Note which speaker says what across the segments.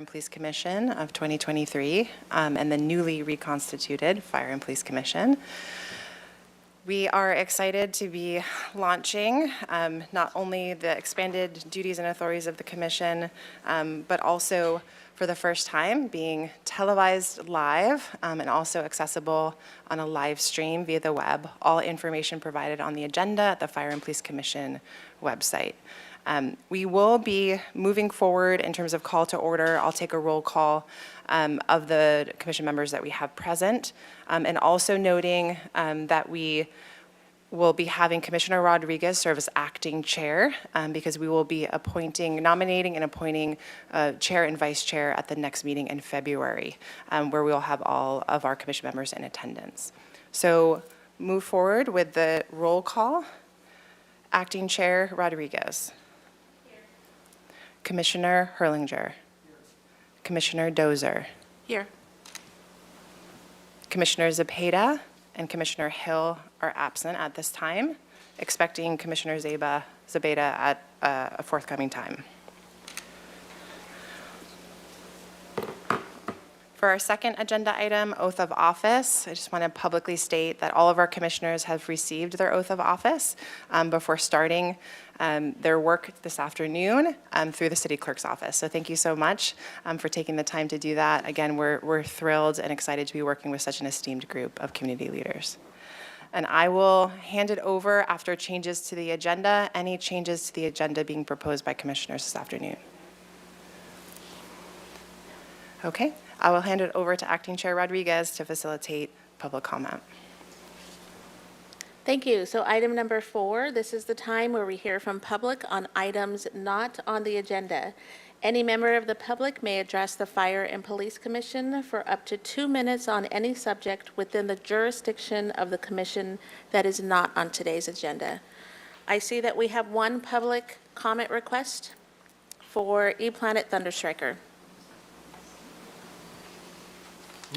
Speaker 1: Police Commission of 2023 and the newly reconstituted Fire and Police Commission. We are excited to be launching not only the expanded duties and authorities of the Commission, but also for the first time being televised live and also accessible on a live stream via the web. All information provided on the agenda at the Fire and Police Commission website. We will be moving forward in terms of call to order. I'll take a roll call of the commission members that we have present, and also noting that we will be having Commissioner Rodriguez serve as acting chair because we will be nominating and appointing chair and vice chair at the next meeting in February, where we'll have all of our commission members in attendance. So move forward with the roll call. Acting Chair Rodriguez. Commissioner Herlinger. Here. Commissioner Dozer.
Speaker 2: Here.
Speaker 1: Commissioner Zepeda and Commissioner Hill are absent at this time, expecting Commissioner Zebeda at a forthcoming time. For our second agenda item, oath of office, I just want to publicly state that all of our commissioners have received their oath of office before starting their work this afternoon through the city clerk's office. So thank you so much for taking the time to do that. Again, we're thrilled and excited to be working with such an esteemed group of community leaders. And I will hand it over after changes to the agenda, any changes to the agenda being proposed by commissioners this afternoon. Okay. I will hand it over to Acting Chair Rodriguez to facilitate public comment.
Speaker 2: Thank you. So item number 4, this is the time where we hear from public on items not on the agenda. Any member of the public may address the Fire and Police Commission for up to 2 minutes on any subject within the jurisdiction of the commission that is not on today's agenda. I see that we have one public comment request for ePlanet Thunderstriker.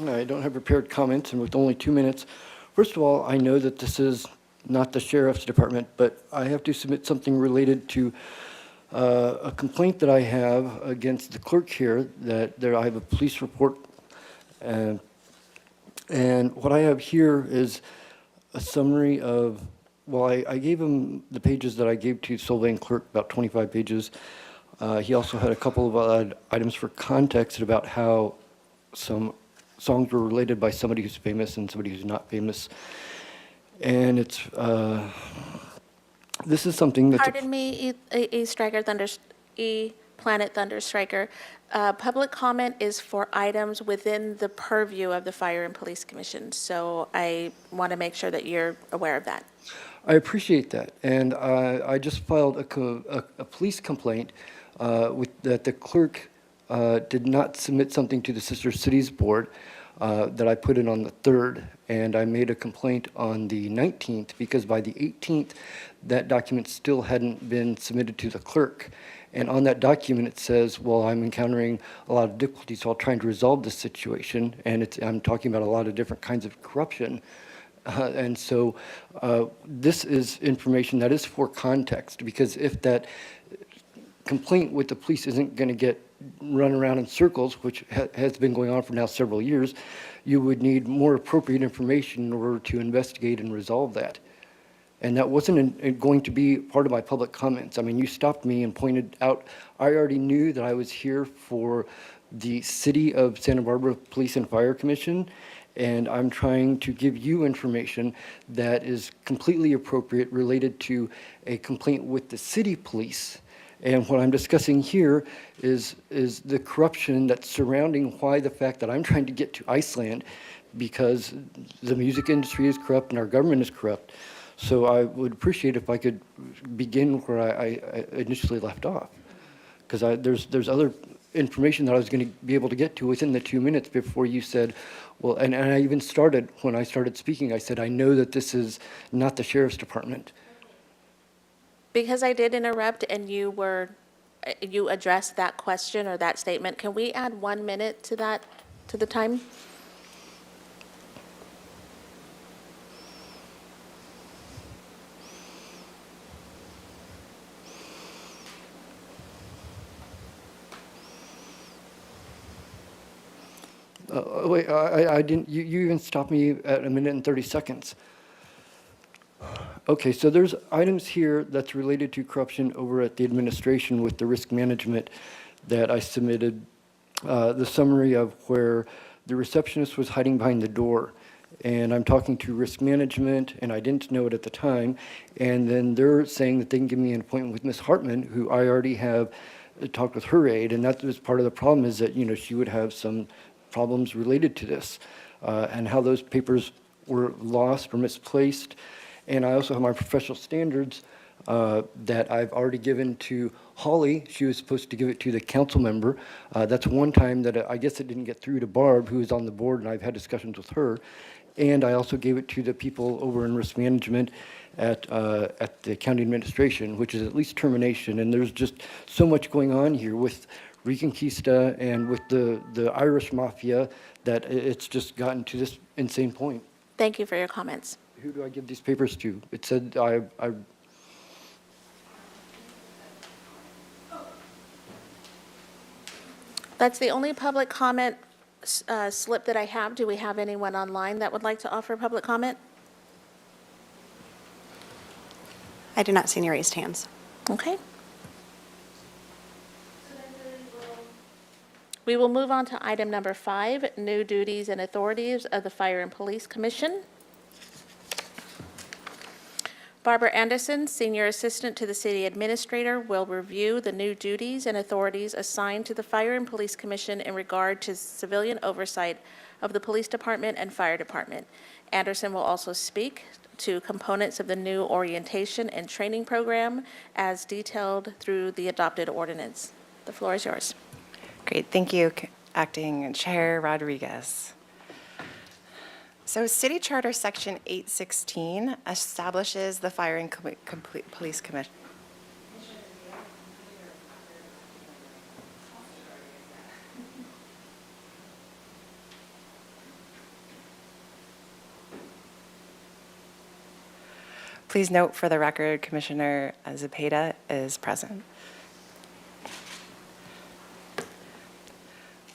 Speaker 3: I don't have prepared comments, and with only 2 minutes, first of all, I know that this is not the sheriff's department, but I have to submit something related to a complaint that I have against the clerk here, that I have a police report, and what I have here is a summary of, well, I gave him the pages that I gave to Sylvain Clerk, about 25 pages. He also had a couple of items for context about how some songs were related by somebody who's famous and somebody who's not famous. And it's, this is something that's...
Speaker 2: Pardon me, ePlanet Thunderstriker. Public comment is for items within the purview of the Fire and Police Commission. So I want to make sure that you're aware of that.
Speaker 3: I appreciate that. And I just filed a police complaint that the clerk did not submit something to the Sister Cities Board that I put in on the 3rd, and I made a complaint on the 19th because by the 18th, that document still hadn't been submitted to the clerk. And on that document, it says, well, I'm encountering a lot of difficulties while trying to resolve this situation, and I'm talking about a lot of different kinds of corruption. And so this is information that is for context, because if that complaint with the police isn't going to get run around in circles, which has been going on for now several years, you would need more appropriate information in order to investigate and resolve that. And that wasn't going to be part of my public comments. I mean, you stopped me and pointed out, I already knew that I was here for the City of Santa Barbara Police and Fire Commission, and I'm trying to give you information that is completely appropriate related to a complaint with the city police. And what I'm discussing here is the corruption that's surrounding why the fact that I'm trying to get to Iceland, because the music industry is corrupt and our government is corrupt. So I would appreciate if I could begin where I initially left off, because there's other information that I was going to be able to get to within the 2 minutes before you said, well, and I even started, when I started speaking, I said, I know that this is not the sheriff's department.
Speaker 2: Because I did interrupt and you addressed that question or that statement, can we add 1 minute to that, to the time?
Speaker 3: Wait, I didn't, you even stopped me at 1 minute and 30 seconds. Okay, so there's items here that's related to corruption over at the administration with the risk management that I submitted, the summary of where the receptionist was hiding behind the door. And I'm talking to risk management, and I didn't know it at the time. And then they're saying that they can give me an appointment with Ms. Hartman, who I already have talked with her aide. And that was part of the problem, is that, you know, she would have some problems related to this, and how those papers were lost or misplaced. And I also have my professional standards that I've already given to Holly. She was supposed to give it to the council member. That's one time that I guess it didn't get through to Barb, who is on the board, and I've had discussions with her. And I also gave it to the people over in risk management at the county administration, which is at least termination. And there's just so much going on here with Reconquista and with the Irish mafia that it's just gotten to this insane point.
Speaker 2: Thank you for your comments.
Speaker 3: Who do I give these papers to? It said
Speaker 2: That's the only public comment slip that I have. Do we have anyone online that would like to offer public comment?
Speaker 4: I do not see any raised hands.
Speaker 2: Okay. We will move on to item number 5, new duties and authorities of the Fire and Police Commission. Barbara Anderson, Senior Assistant to the City Administrator, will review the new duties and authorities assigned to the Fire and Police Commission in regard to civilian oversight of the Police Department and Fire Department. Anderson will also speak to components of the new orientation and training program as detailed through the adopted ordinance. The floor is yours.
Speaker 1: Great, thank you, Acting Chair Rodriguez. So City Charter Section 816 establishes the Fire and Police Commission. Please note for the record, Commissioner Zepeda is present.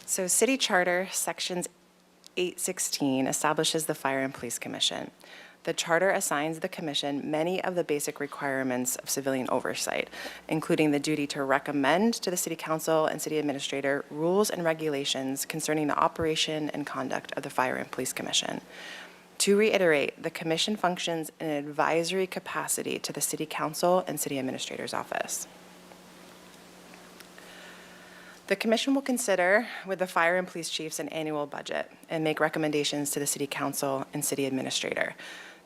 Speaker 1: So City Charter Sections 816 establishes the Fire and Police Commission. The charter assigns the commission many of the basic requirements of civilian oversight, including the duty to recommend to the City Council and City Administrator rules and regulations concerning the operation and conduct of the Fire and Police Commission. To reiterate, the commission functions in an advisory capacity to the City Council and City Administrator's office. The commission will consider with the fire and police chiefs an annual budget and make recommendations to the City Council and City Administrator.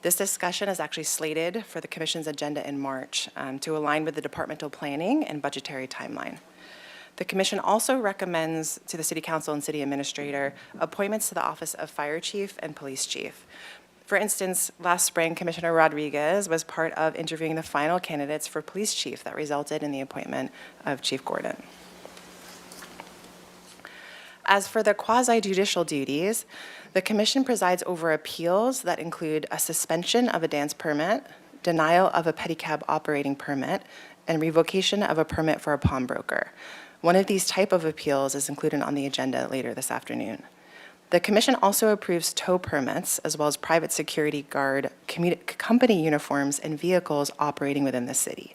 Speaker 1: This discussion is actually slated for the commission's agenda in March to align with the departmental planning and budgetary timeline. The commission also recommends to the city council and city administrator appointments to the office of fire chief and police chief. For instance, last spring, Commissioner Rodriguez was part of interviewing the final candidates for police chief that resulted in the appointment of Chief Gordon. As for the quasi-judicial duties, the commission presides over appeals that include a suspension of a dance permit, denial of a pedicab operating permit, and revocation of a permit for a pawnbroker. One of these type of appeals is included on the agenda later this afternoon. The commission also approves tow permits as well as private security guard company uniforms and vehicles operating within the city.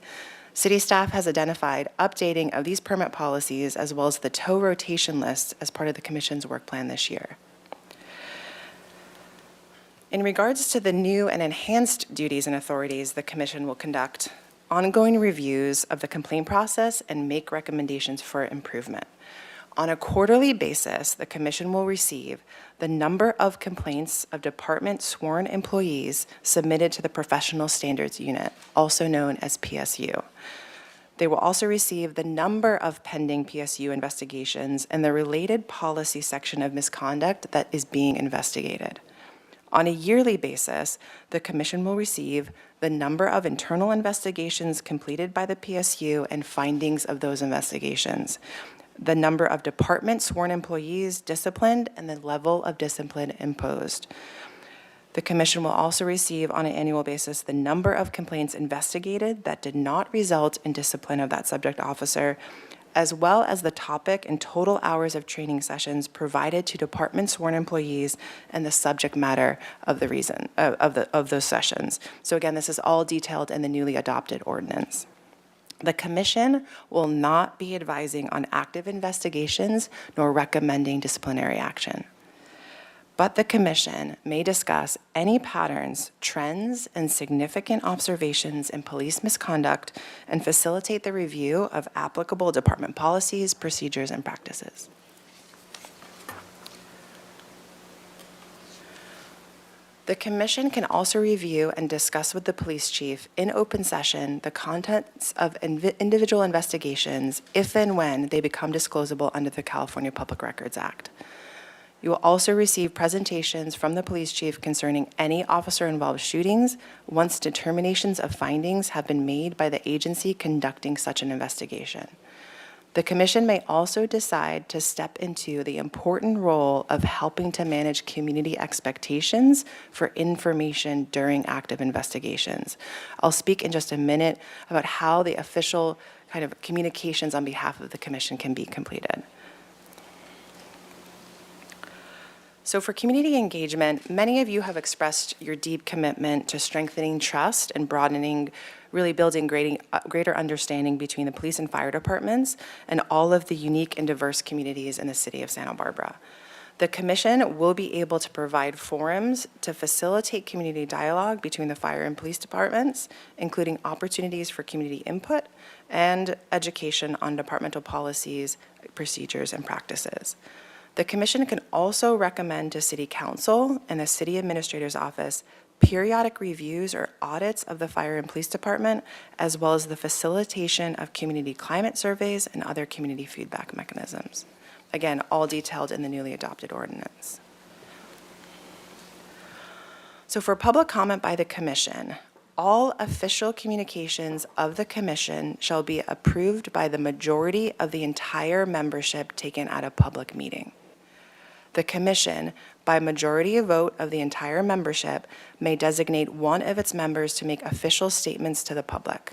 Speaker 1: City staff has identified updating of these permit policies as well as the tow rotation list as part of the commission's work plan this year. In regards to the new and enhanced duties and authorities, the commission will conduct ongoing reviews of the complaint process and make recommendations for improvement. On a quarterly basis, the commission will receive the number of complaints of department sworn employees submitted to the Professional Standards Unit, also known as PSU. They will also receive the number of pending PSU investigations and the related policy section of misconduct that is being investigated. On a yearly basis, the commission will receive the number of internal investigations completed by the PSU and findings of those investigations, the number of department sworn employees disciplined, and the level of discipline imposed. The commission will also receive on an annual basis the number of complaints investigated that did not result in discipline of that subject officer, as well as the topic and total hours of training sessions provided to department sworn employees and the subject matter of the reason of those sessions. So again, this is all detailed in the newly adopted ordinance. The commission will not be advising on active investigations nor recommending disciplinary action. But the commission may discuss any patterns, trends, and significant observations in police misconduct and facilitate the review of applicable department policies, procedures, and practices. The commission can also review and discuss with the police chief in open session the contents of individual investigations if and when they become disclosable under the California Public Records Act. You will also receive presentations from the police chief concerning any officer-involved shootings once determinations of findings have been made by the agency conducting such an investigation. The commission may also decide to step into the important role of helping to manage community expectations for information during active investigations. I'll speak in just a minute about how the official kind of communications on behalf of the commission can be completed. So for community engagement, many of you have expressed your deep commitment to strengthening trust and broadening, really building greater understanding between the police and fire departments and all of the unique and diverse communities in the city of Santa Barbara. The commission will be able to provide forums to facilitate community dialogue between the fire and police departments, including opportunities for community input and education on departmental policies, procedures, and practices. The commission can also recommend to City Council and the City Administrator's Office periodic reviews or audits of the fire and police department, as well as the facilitation of community climate surveys and other community feedback mechanisms. Again, all detailed in the newly adopted ordinance. So for public comment by the commission, all official communications of the commission shall be approved by the majority of the entire membership taken at a public meeting. The commission, by majority vote of the entire membership, may designate one of its members to make official statements to the public.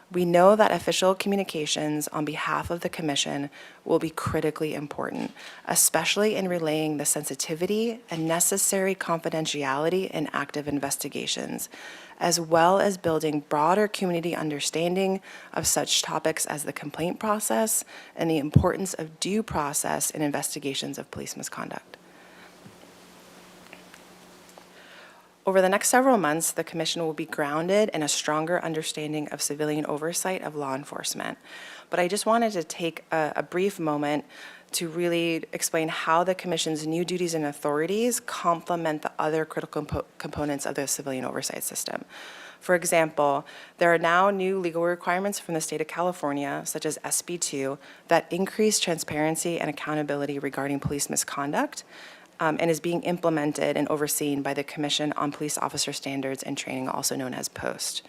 Speaker 1: We know that official communications on behalf of the commission will be critically important, especially in relaying the sensitivity and necessary confidentiality in active investigations, as well as building broader community understanding of such topics as the complaint process and the importance of due process in investigations of police misconduct. Over the next several months, the commission will be grounded in a stronger understanding of civilian oversight of law enforcement. But I just wanted to take a brief moment to really explain how the commission's new duties and authorities complement the other critical components of the civilian oversight system. For example, there are now new legal requirements from the state of California, such as SB 2, that increase transparency and accountability regarding police misconduct, and is being implemented and overseen by the Commission on Police Officer Standards and Training, also known as POST.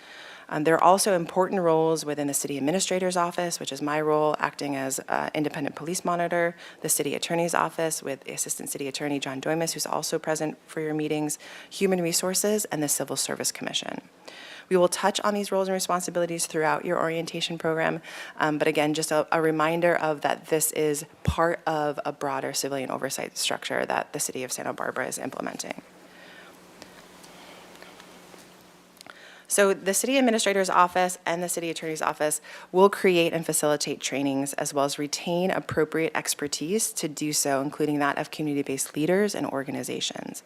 Speaker 1: There are also important roles within the City Administrator's Office, which is my role, acting as independent police monitor, the City Attorney's Office with Assistant City Attorney John Doimus, who's also present for your meetings, Human Resources, and the Civil Service Commission. We will touch on these roles and responsibilities throughout your orientation program, but again, just a reminder of that this is part of a broader civilian oversight structure that the City of Santa Barbara is implementing. So the City Administrator's Office and the City Attorney's Office will create and facilitate trainings as well as retain appropriate expertise to do so, including that of community-based leaders and organizations.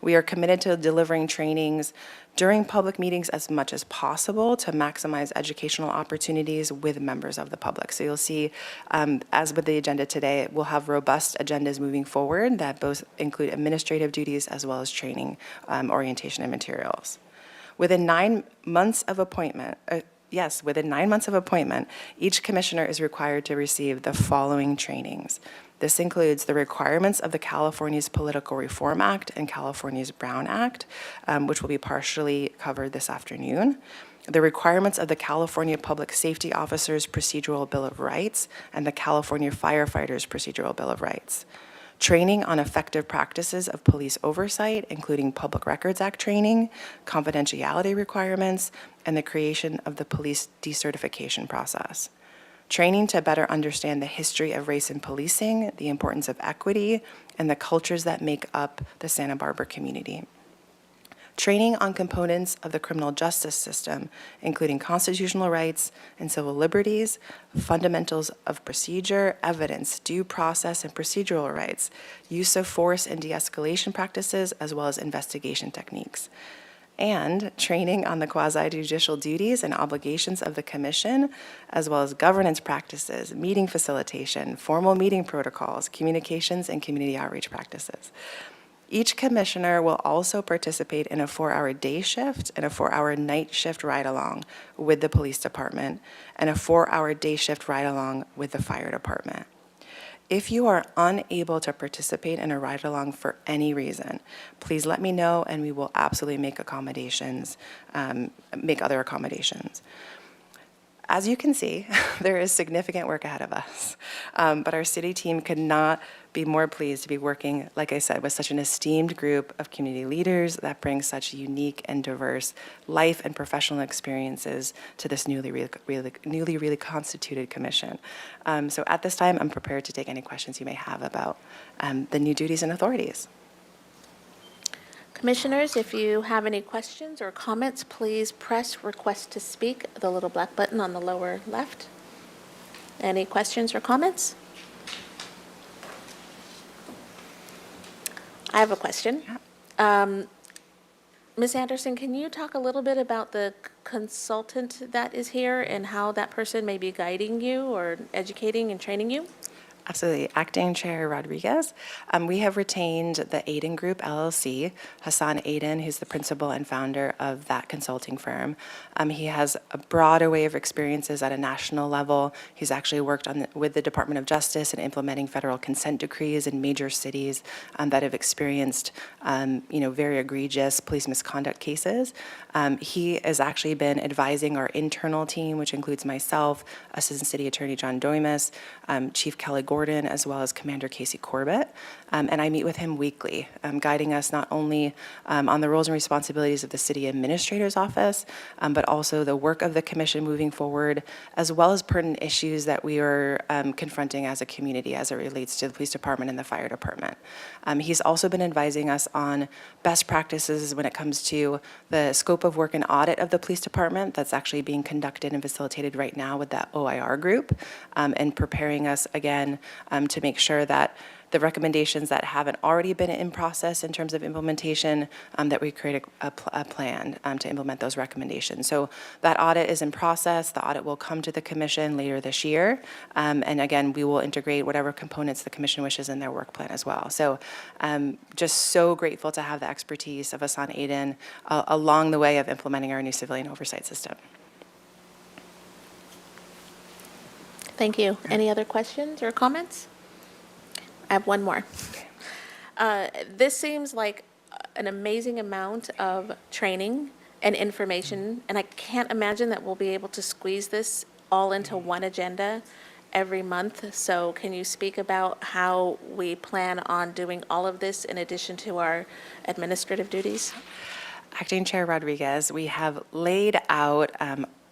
Speaker 1: We are committed to delivering trainings during public meetings as much as possible to maximize educational opportunities with members of the public. So you'll see, as with the agenda today, we'll have robust agendas moving forward that both include administrative duties as well as training, orientation, and materials. Within 9 months of appointment, each commissioner is required to receive the following trainings. This includes the requirements of the California's Political Reform Act and California's Brown Act, which will be partially covered this afternoon. The requirements of the California Public Safety Officers Procedural Bill of Rights and the California Firefighters Procedural Bill of Rights. Training on effective practices of police oversight, including Public Records Act training, confidentiality requirements, and the creation of the police decertification process. Training to better understand the history of race in policing, the importance of equity, and the cultures that make up the Santa Barbara community. Training on components of the criminal justice system, including constitutional rights and civil liberties, fundamentals of procedure, evidence, due process and procedural rights, use of force and de-escalation practices, as well as investigation techniques. And training on the quasi-judicial duties and obligations of the commission, as well as governance practices, meeting facilitation, formal meeting protocols, communications, and community outreach practices. Each commissioner will also participate in a 4-hour day shift and a 4-hour night shift ride-along with the police department and a 4-hour day shift ride-along with the fire department. If you are unable to participate in a ride-along for any reason, please let me know and we will absolutely make accommodations, make other accommodations. As you can see, there is significant work ahead of us, but our city team could not be more pleased to be working, like I said, with such an esteemed group of community leaders that bring such unique and diverse life and professional experiences to this newly reconstituted commission. So at this time, I'm prepared to take any questions you may have about the new duties and authorities.
Speaker 2: Commissioners, if you have any questions or comments, please press Request to Speak, the little black button on the lower left. Any questions or comments? I have a question. Ms. Anderson, can you talk a little bit about the consultant that is here and how that person may be guiding you or educating and training you?
Speaker 1: Absolutely. Acting Chair Rodriguez. We have retained the Aiden Group LLC, Hassan Aiden, who's the principal and founder of that consulting firm. He has a broad array of experiences at a national level. He's actually worked with the Department of Justice in implementing federal consent decrees in major cities that have experienced very egregious police misconduct cases. He has actually been advising our internal team, which includes myself, Assistant City Attorney John Doimus, Chief Kelly Gordon, as well as Commander Casey Corbett. And I meet with him weekly, guiding us not only on the roles and responsibilities of the City Administrator's Office, but also the work of the Commission moving forward, as well as pertinent issues that we are confronting as a community as it relates to the Police Department and the Fire Department. He's also been advising us on best practices when it comes to the scope of work and audit of the Police Department that's actually being conducted and facilitated right now with that OIR group, and preparing us, again, to make sure that the recommendations that haven't already been in process in terms of implementation, that we create a plan to implement those recommendations. So that audit is in process. The audit will come to the commission later this year. And again, we will integrate whatever components the commission wishes in their work plan as well. So just so grateful to have the expertise of Asan Aiden along the way of implementing our new civilian oversight system.
Speaker 2: Thank you. Any other questions or comments? I have one more. This seems like an amazing amount of training and information, and I can't imagine that we'll be able to squeeze this all into one agenda every month. So can you speak about how we plan on doing all of this in addition to our administrative duties?
Speaker 1: Acting Chair Rodriguez, we have laid out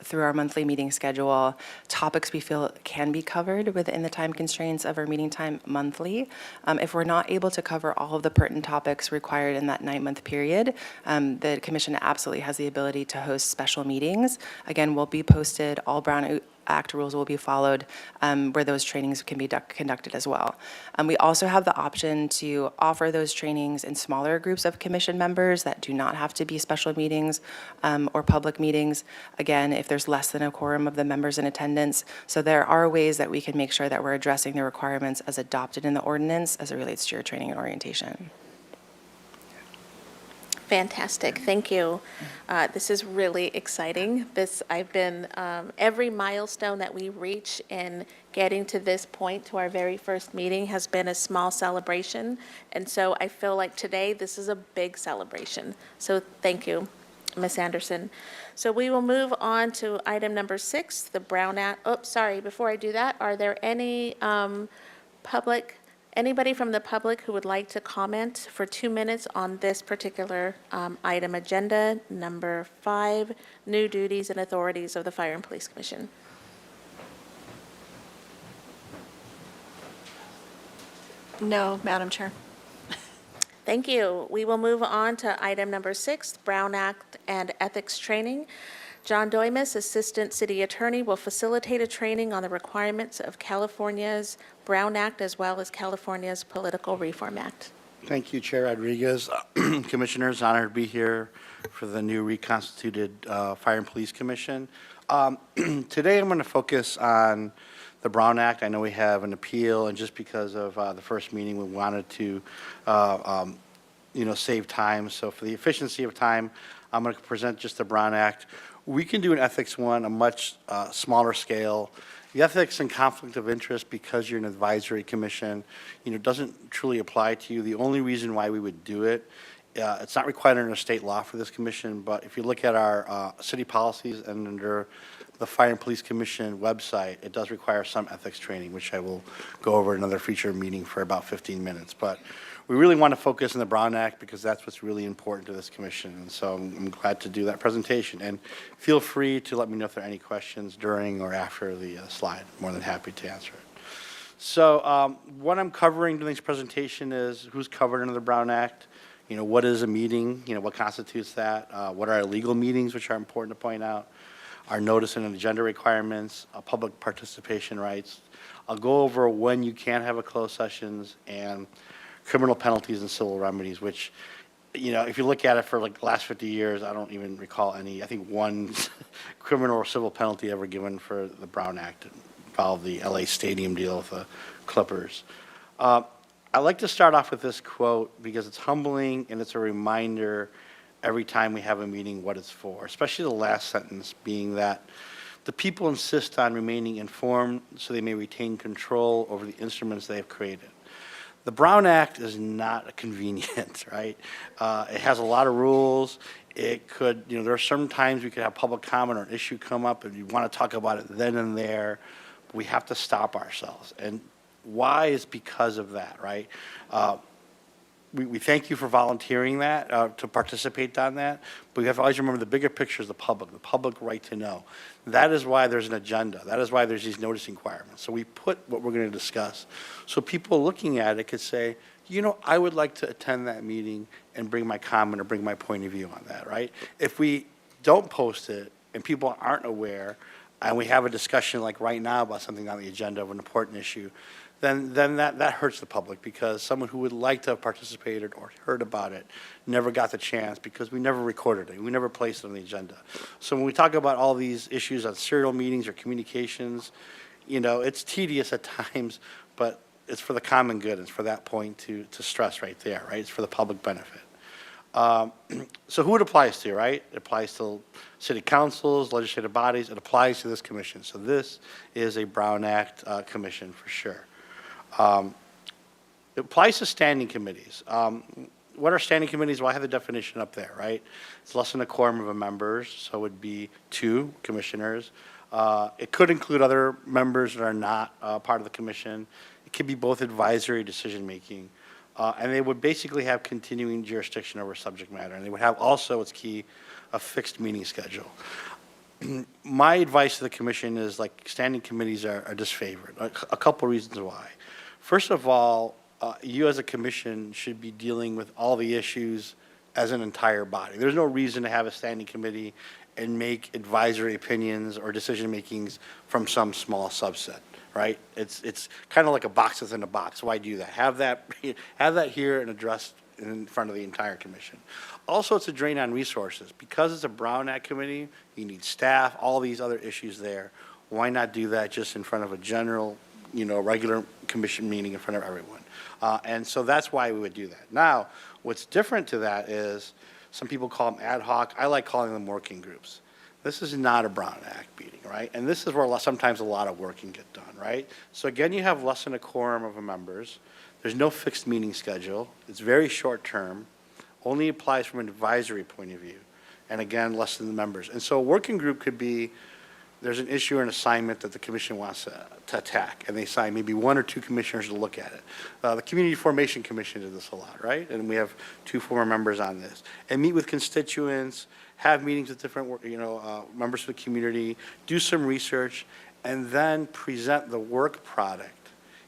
Speaker 1: through our monthly meeting schedule topics we feel can be covered within the time constraints of our meeting time monthly. If we're not able to cover all of the pertinent topics required in that 9-month period, the commission absolutely has the ability to host special meetings. Again, will be posted, all Brown Act rules will be followed, where those trainings can be conducted as well. We also have the option to offer those trainings in smaller groups of commission members that do not have to be special meetings or public meetings, again, if there's less than a quorum of the members in attendance. So there are ways that we can make sure that we're addressing the requirements as adopted in the ordinance as it relates to your training and orientation.
Speaker 2: Fantastic, thank you. This is really exciting. I've been, every milestone that we reach in getting to this point, to our very first meeting, has been a small celebration. And so I feel like today, this is a big celebration. So thank you, Ms. Anderson. So we will move on to item number 6, the Brown Act. Oh, sorry, before I do that, are there any anybody from the public who would like to comment for 2 minutes on this particular item, agenda number 5, new duties and authorities of the Fire and Police Commission?
Speaker 4: No, Madam Chair.
Speaker 2: Thank you. We will move on to item number 6, Brown Act and Ethics Training. John Doimus, Assistant City Attorney, will facilitate a training on the requirements of California's Brown Act as well as California's Political Reform Act.
Speaker 5: Thank you, Chair Rodriguez. Commissioners, honored to be here for the new reconstituted Fire and Police Commission. Today, I'm going to focus on the Brown Act. I know we have an appeal, and just because of the first meeting, we wanted to, save time. So for the efficiency of time, I'm going to present just the Brown Act. We can do an ethics one, a much smaller scale. The ethics and conflict of interest, because you're an advisory commission, doesn't truly apply to you. The only reason why we would do it, it's not required under state law for this commission, but if you look at our city policies and under the Fire and Police Commission website, it does require some ethics training, which I will go over in another future meeting for about 15 minutes. But we really want to focus on the Brown Act because that's what's really important to this commission. And so I'm glad to do that presentation. And feel free to let me know if there are any questions during or after the slide. I'm more than happy to answer it. So what I'm covering during this presentation is who's covered under the Brown Act, what is a meeting, what constitutes that, what are our legal meetings, which are important to point out, our notice and agenda requirements, public participation rights. I'll go over when you can have a closed sessions and criminal penalties and civil remedies, which, if you look at it for like the last 50 years, I don't even recall any, I think one criminal or civil penalty ever given for the Brown Act. It involved the LA Stadium deal with the Clippers. I like to start off with this quote because it's humbling and it's a reminder every time we have a meeting what it's for, especially the last sentence being that the people insist on remaining informed so they may retain control over the instruments they have created. The Brown Act is not convenient, right? It has a lot of rules. It could, there are some times we could have public comment or an issue come up and you want to talk about it then and there. But we have to stop ourselves. And why is because of that, right? We thank you for volunteering that, to participate on that, but we have to always remember the bigger picture is the public right to know. That is why there's an agenda. That is why there's these notice requirements. So we put what we're going to discuss. So people looking at it could say, I would like to attend that meeting and bring my comment or bring my point of view on that, right? If we don't post it and people aren't aware, and we have a discussion like right now about something on the agenda of an important issue, then that hurts the public, because someone who would like to have participated or heard about it never got the chance because we never recorded it. We never placed it on the agenda. So when we talk about all these issues on serial meetings or communications, it's tedious at times, but it's for the common good. It's for that point to stress right there, right? It's for the public benefit. So who it applies to, right? It applies to city councils, legislative bodies. It applies to this commission. So this is a Brown Act commission for sure. It applies to standing committees. What are standing committees? Well, I have the definition up there, right? It's less than a quorum of the members, so it would be 2 commissioners. It could include other members that are not part of the commission. It could be both advisory decision-making. And they would basically have continuing jurisdiction over subject matter. And they would have also, it's key, a fixed meeting schedule. My advice to the commission is, like, standing committees are disfavored. A couple reasons why. First of all, you as a commission should be dealing with all the issues as an entire body. There's no reason to have a standing committee and make advisory opinions or decision-makings from some small subset, right? It's kind of like a box within a box. Why do that? Have that here and addressed in front of the entire commission. Also, it's a drain on resources. Because it's a Brown Act committee, you need staff, all these other issues there. Why not do that just in front of a general, regular commission meeting in front of everyone? And so that's why we would do that. Now, what's different to that is some people call them ad hoc. I like calling them working groups. This is not a Brown Act meeting, right? And this is where sometimes a lot of work can get done, right? So again, you have less than a quorum of members. There's no fixed meeting schedule. It's very short term, only applies from an advisory point of view. And again, less than the members. And so a working group could be, there's an issue or an assignment that the commission wants to attack, and they assign maybe 1 or 2 commissioners to look at it. The Community Formation Commission did this a lot, right? And we have 2 former members on this. And meet with constituents, have meetings with different, members of the community, do some research, and then present the work product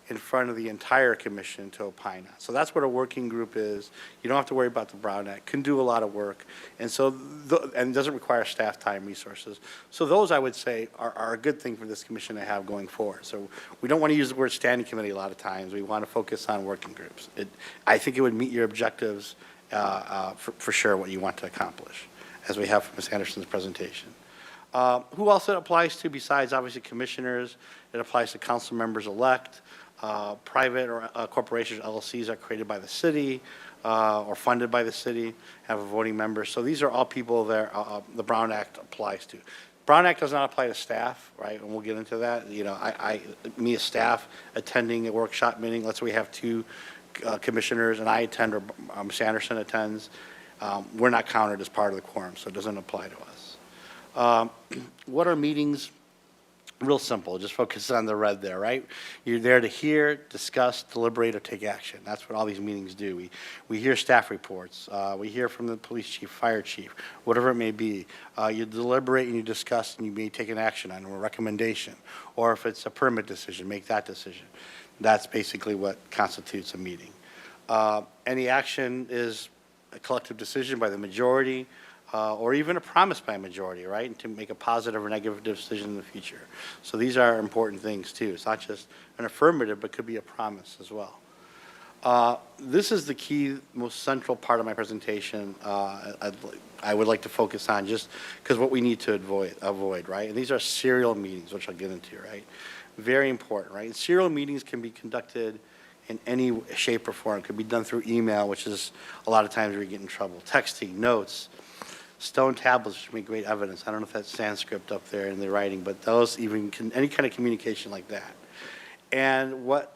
Speaker 5: in front of the entire commission to opine on. So that's what a working group is. You don't have to worry about the Brown Act. Can do a lot of work, and so and doesn't require staff time, resources. So those, I would say, are a good thing for this commission to have going forward. So we don't want to use the word standing committee a lot of times. We want to focus on working groups. I think it would meet your objectives for sure, what you want to accomplish, as we have from Ms. Anderson's presentation. Who else it applies to besides obviously commissioners? It applies to council members elect. Private or corporations, LLCs are created by the city or funded by the city, have a voting member. So these are all people that the Brown Act applies to. Brown Act does not apply to staff, right? And we'll get into that. Me as staff attending a workshop meeting, let's say we have 2 commissioners and I attend or Ms. Anderson attends, we're not counted as part of the quorum, so it doesn't apply to us. What are meetings? Real simple, just focus on the red there, right? You're there to hear, discuss, deliberate, or take action. That's what all these meetings do. We hear staff reports. We hear from the police chief, fire chief, whatever it may be. You deliberate and you discuss, and you may take an action on a recommendation. Or if it's a permit decision, make that decision. That's basically what constitutes a meeting. Any action is a collective decision by the majority, or even a promise by a majority, right, and to make a positive or negative decision in the future. So these are important things, too. It's not just an affirmative, but could be a promise as well. This is the key, most central part of my presentation I would like to focus on, just because what we need to avoid, right? And these are serial meetings, which I'll get into, right? Very important, right? And serial meetings can be conducted in any shape or form. It could be done through email, which is a lot of times where you get in trouble. Texting, notes, stone tablets, which make great evidence. I don't know if that's Sanskrit up there in the writing, but those even any kind of communication like that. And what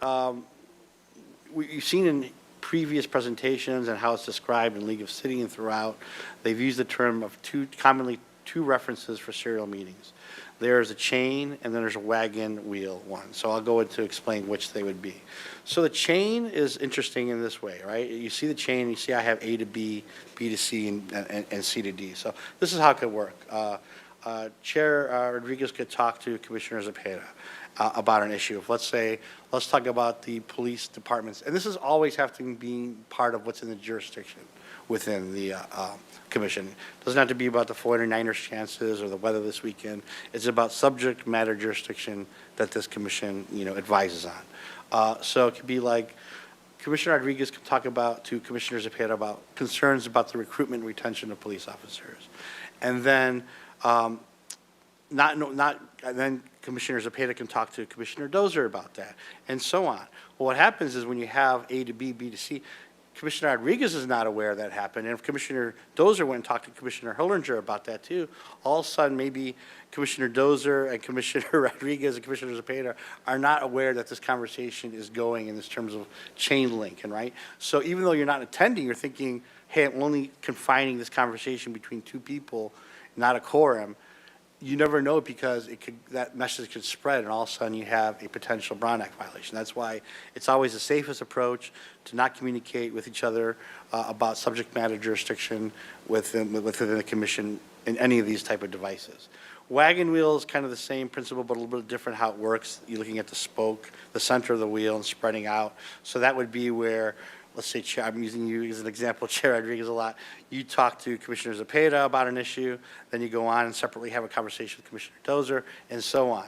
Speaker 5: you've seen in previous presentations and how it's described in League of Cities and throughout, they've used the term of commonly two references for serial meetings. There's a chain and then there's a wagon wheel one. So I'll go into explain which they would be. So the chain is interesting in this way, right? You see the chain, you see I have A to B, B to C, and C to D. So this is how it could work. Chair Rodriguez could talk to Commissioner Zepeda about an issue. If let's talk about the police departments. And this is always have to be part of what's in the jurisdiction. within the commission. It doesn't have to be about the 49ers chances or the weather this weekend. It's about subject matter jurisdiction that this commission, advises on. So it could be like Commissioner Rodriguez can talk to Commissioner Zepeda about concerns about the recruitment and retention of police officers. And then and then Commissioner Zepeda can talk to Commissioner Dozer about that, and so on. Well, what happens is when you have A to B, B to C, Commissioner Rodriguez is not aware that happened, and if Commissioner Dozer went and talked to Commissioner Hillinger about that too, all of a sudden maybe Commissioner Dozer and Commissioner Rodriguez and Commissioner Zepeda are not aware that this conversation is going in this terms of chain link, and right? So even though you're not attending, you're thinking, hey, I'm only confining this conversation between two people, not a quorum. You never know because that message could spread, and all of a sudden you have a potential Brown Act violation. That's why it's always the safest approach to not communicate with each other about subject matter jurisdiction within the commission in any of these type of devices. Wagon wheel is kind of the same principle, but a little bit different how it works. You're looking at the spoke, the center of the wheel, and spreading out. So that would be where, let's say, Chair, I'm using you as an example, Chair Rodriguez a lot. You talk to Commissioner Zepeda about an issue, then you go on and separately have a conversation with Commissioner Dozer, and so on.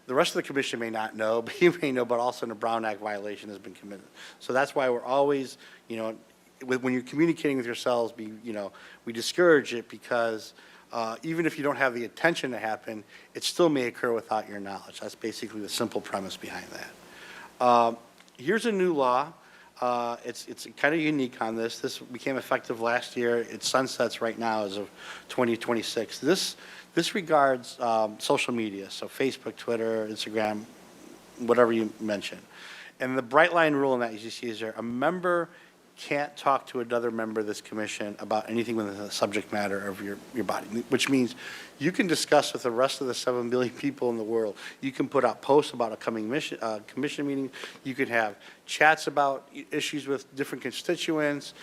Speaker 5: The rest of the commission may not know, but you may know, but also a Brown Act violation has been committed. So that's why we're always, when you're communicating with yourselves, we discourage it because even if you don't have the intention to happen, it still may occur without your knowledge. That's basically the simple premise behind that. Here's a new law. It's kind of unique on this. This became effective last year. It sunsets right now as of 2026. This regards social media, so Facebook, Twitter, Instagram, whatever you mention. And the bright line rule in that, as you see, is there a member can't talk to another member of this commission about anything within the subject matter of your body, which means you can discuss with the rest of the 7 billion people in the world. You can put out posts about upcoming commission meetings. You could have chats about issues with different constituents,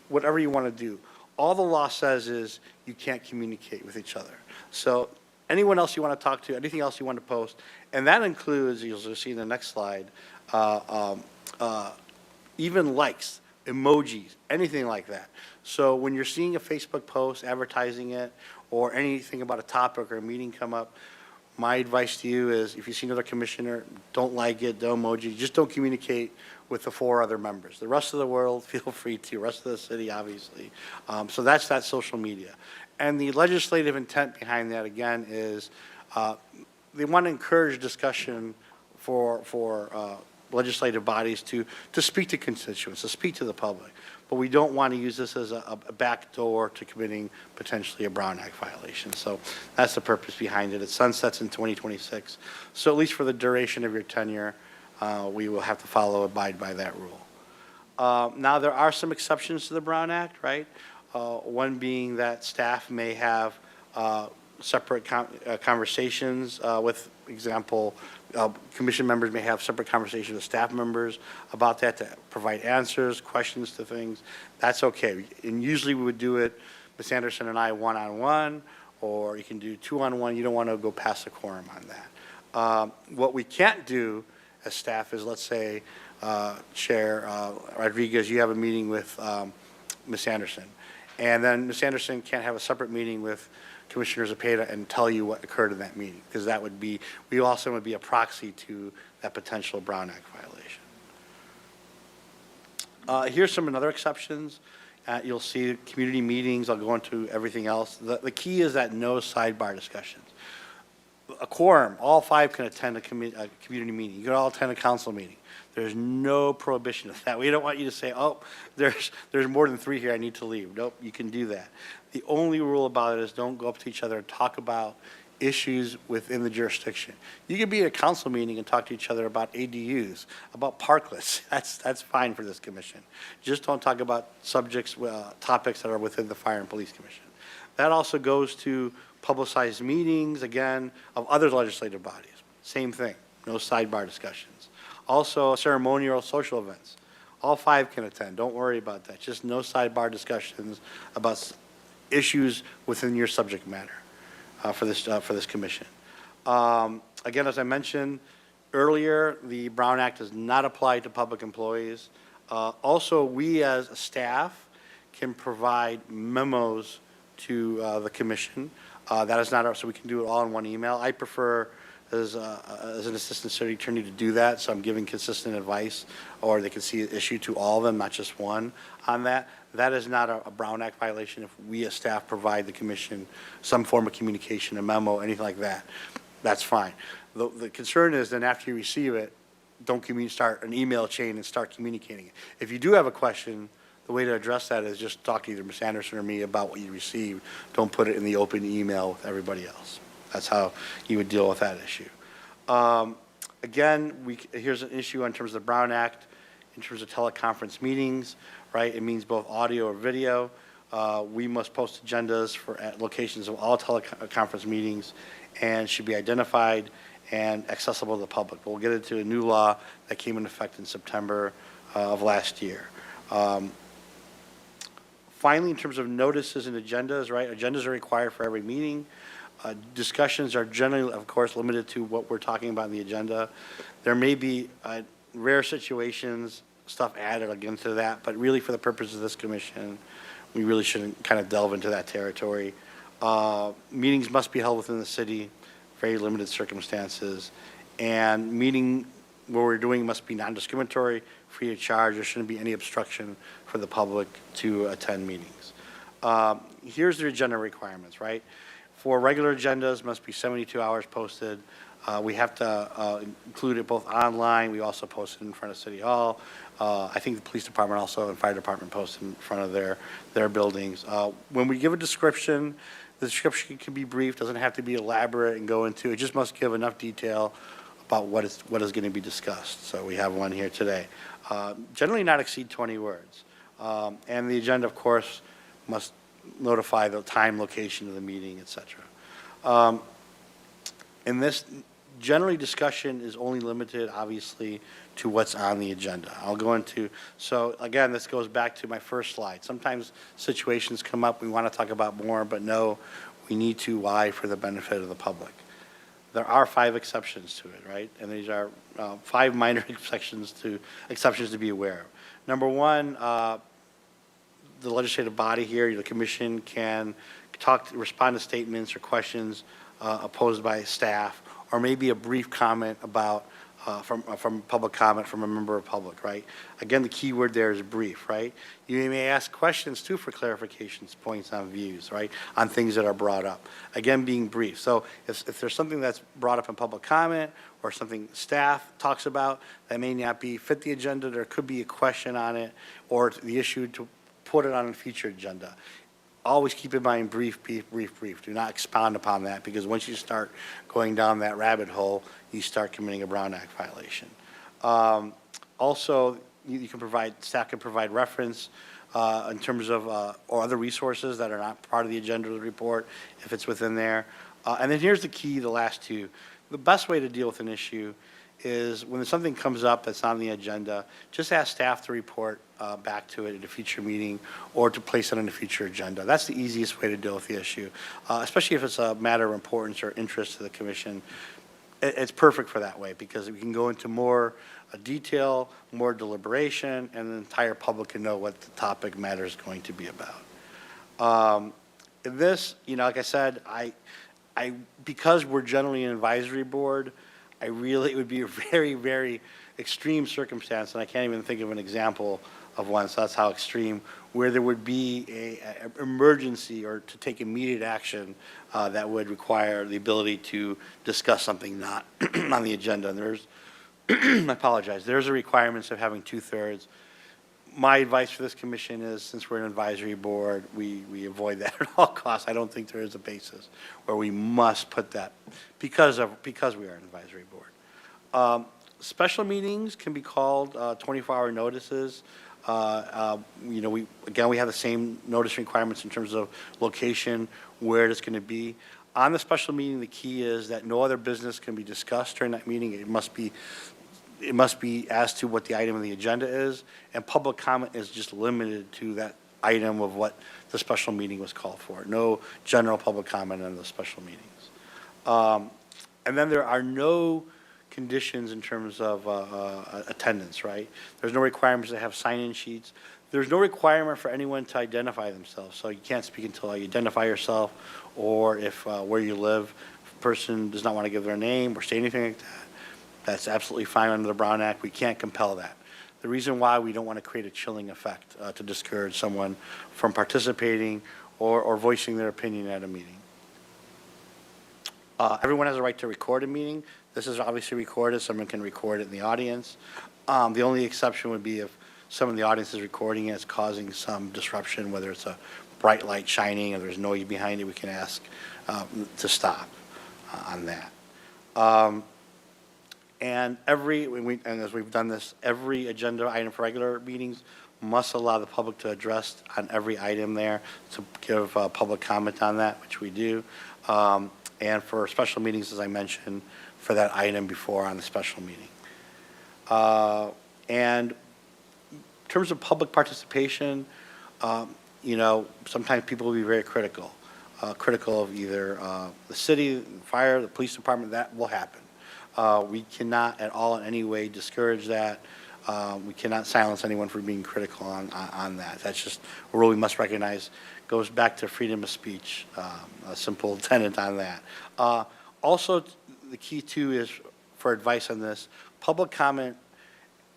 Speaker 5: whatever you want to do. All the law says is you can't communicate with each other. So anyone else you want to talk to, anything else you want to post, and that includes, you'll see in the next slide, even likes, emojis, anything like that. So when you're seeing a Facebook post advertising it or anything about a topic or a meeting come up, my advice to you is if you see another commissioner, don't like it, don't emoji, just don't communicate with the 4 other members. The rest of the world, feel free to, rest of the city, obviously. So that's that social media. And the legislative intent behind that, again, is they want to encourage discussion for legislative bodies to speak to constituents, to speak to the public. But we don't want to use this as a backdoor to committing potentially a Brown Act violation. So that's the purpose behind it. It sunsets in 2026. So at least for the duration of your tenure, we will have to abide by that rule. Now, there are some exceptions to the Brown Act, right? One being that staff may have separate conversations with, example, commission members may have separate conversations with staff members about that to provide answers, questions to things. That's okay. And usually we would do it, Ms. Anderson and I, one-on-one, or you can do two-on-one. You don't want to go past the quorum on that. What we can't do as staff is, let's say, Chair Rodriguez, you have a meeting with Ms. Anderson, and then Ms. Anderson can't have a separate meeting with Commissioner Zepeda and tell you what occurred in that meeting, because that would be, we also would be a proxy to that potential Brown Act violation. Here's some other exceptions. You'll see community meetings. I'll go into everything else. The key is that no sidebar discussions. A quorum, all 5 can attend a community meeting. You can all attend a council meeting. There's no prohibition of that. We don't want you to say, oh, there's more than 3 here, I need to leave. Nope, you can do that. The only rule about it is don't go up to each other and talk about issues within the jurisdiction. You can be at a council meeting and talk to each other about ADUs, about parklets. That's fine for this commission. Just don't talk about subjects, topics that are within the Fire and Police Commission. That also goes to publicized meetings, again, of other legislative bodies. Same thing, no sidebar discussions. Also, ceremonial social events. All 5 can attend. Don't worry about that. Just no sidebar discussions about issues within your subject matter for this commission. Again, as I mentioned earlier, the Brown Act does not apply to public employees. Also, we as a staff can provide memos to the commission. That is not, so we can do it all in one email. I prefer, as an assistant city attorney, to do that, so I'm giving consistent advice, or they can see an issue to all of them, not just one on that. That is not a Brown Act violation if we as staff provide the commission some form of communication, a memo, anything like that. That's fine. The concern is then after you receive it, don't start an email chain and start communicating it. If you do have a question, the way to address that is just talk to either Ms. Anderson or me about what you received. Don't put it in the open email with everybody else. That's how you would deal with that issue. Again, here's an issue in terms of the Brown Act, in terms of teleconference meetings, right? It means both audio or video. We must post agendas at locations of all teleconference meetings and should be identified and accessible to the public. But we'll get into a new law that came into effect in September of last year. Finally, in terms of notices and agendas, right? Agendas are required for every meeting. Discussions are generally, of course, limited to what we're talking about in the agenda. There may be rare situations, stuff added again to that, but really for the purpose of this commission, we really shouldn't kind of delve into that territory. Meetings must be held within the city, very limited circumstances, and meeting what we're doing must be non-discriminatory, free of charge. There shouldn't be any obstruction for the public to attend meetings. Here's the agenda requirements, right? For regular agendas, must be 72 hours posted. We have to include it both online. We also post it in front of City Hall. I think the police department also and fire department post in front of their buildings. When we give a description, the description can be brief, doesn't have to be elaborate and go into, it just must give enough detail about what is going to be discussed. So we have one here today. Generally not exceed 20 words. And the agenda, of course, must notify the time, location of the meeting, et cetera. In this, generally discussion is only limited, obviously, to what's on the agenda. I'll go into, so again, this goes back to my first slide. Sometimes situations come up, we want to talk about more, but no, we need to, why, for the benefit of the public. There are 5 exceptions to it, right? And these are 5 minor exceptions to be aware of. Number one, the legislative body here, the commission, can respond to statements or questions opposed by staff, or maybe a brief comment about from public comment from a member of public, right? Again, the key word there is brief, right? You may ask questions too for clarifications, points on views, right? On things that are brought up. Again, being brief. So if there's something that's brought up in public comment or something staff talks about that may not fit the agenda, there could be a question on it or the issue to put it on a future agenda. Always keep in mind brief, brief, brief, brief. Do not expound upon that, because once you start going down that rabbit hole, you start committing a Brown Act violation. Also, staff can provide reference in terms of, or other resources that are not part of the agenda of the report, if it's within there. And then here's the key, the last 2. The best way to deal with an issue is when something comes up that's on the agenda, just ask staff to report back to it at a future meeting or to place it on a future agenda. That's the easiest way to deal with the issue, especially if it's a matter of importance or interest to the commission. It's perfect for that way, because we can go into more detail, more deliberation, and the entire public can know what the topic matter is going to be about. This, like I said, because we're generally an advisory board, it would be a very, very extreme circumstance, and I can't even think of an example of one, so that's how extreme, where there would be an emergency or to take immediate action that would require the ability to discuss something not on the agenda. And there's, I apologize, there's a requirements of having 2/3. My advice for this commission is, since we're an advisory board, we avoid that at all costs. I don't think there is a basis where we must put that because we are an advisory board. Special meetings can be called 24-hour notices. We have the same notice requirements in terms of location, where it's going to be. On the special meeting, the key is that no other business can be discussed during that meeting. It must be as to what the item of the agenda is, and public comment is just limited to that item of what the special meeting was called for. No general public comment on the special meetings. And then there are no conditions in terms of attendance, right? There's no requirements to have sign-in sheets. There's no requirement for anyone to identify themselves, so you can't speak until you identify yourself, or if where you live, if a person does not want to give their name or say anything like that, that's absolutely fine under the Brown Act. We can't compel that. The reason why we don't want to create a chilling effect to discourage someone from participating or voicing their opinion at a meeting. Everyone has a right to record a meeting. This is obviously recorded. Someone can record it in the audience. The only exception would be if someone in the audience is recording it, it's causing some disruption, whether it's a bright light shining or there's noise behind it, we can ask to stop on that. And as we've done this, every agenda item for regular meetings must allow the public to address on every item there, to give public comment on that, which we do. And for special meetings, as I mentioned, for that item before on the special meeting. And in terms of public participation, sometimes people will be very critical of either the city, the fire, the police department. That will happen. We cannot at all in any way discourage that. We cannot silence anyone for being critical on that. That's just a rule we must recognize. Goes back to freedom of speech, a simple tenet on that. Also, the key too is, for advice on this, public comment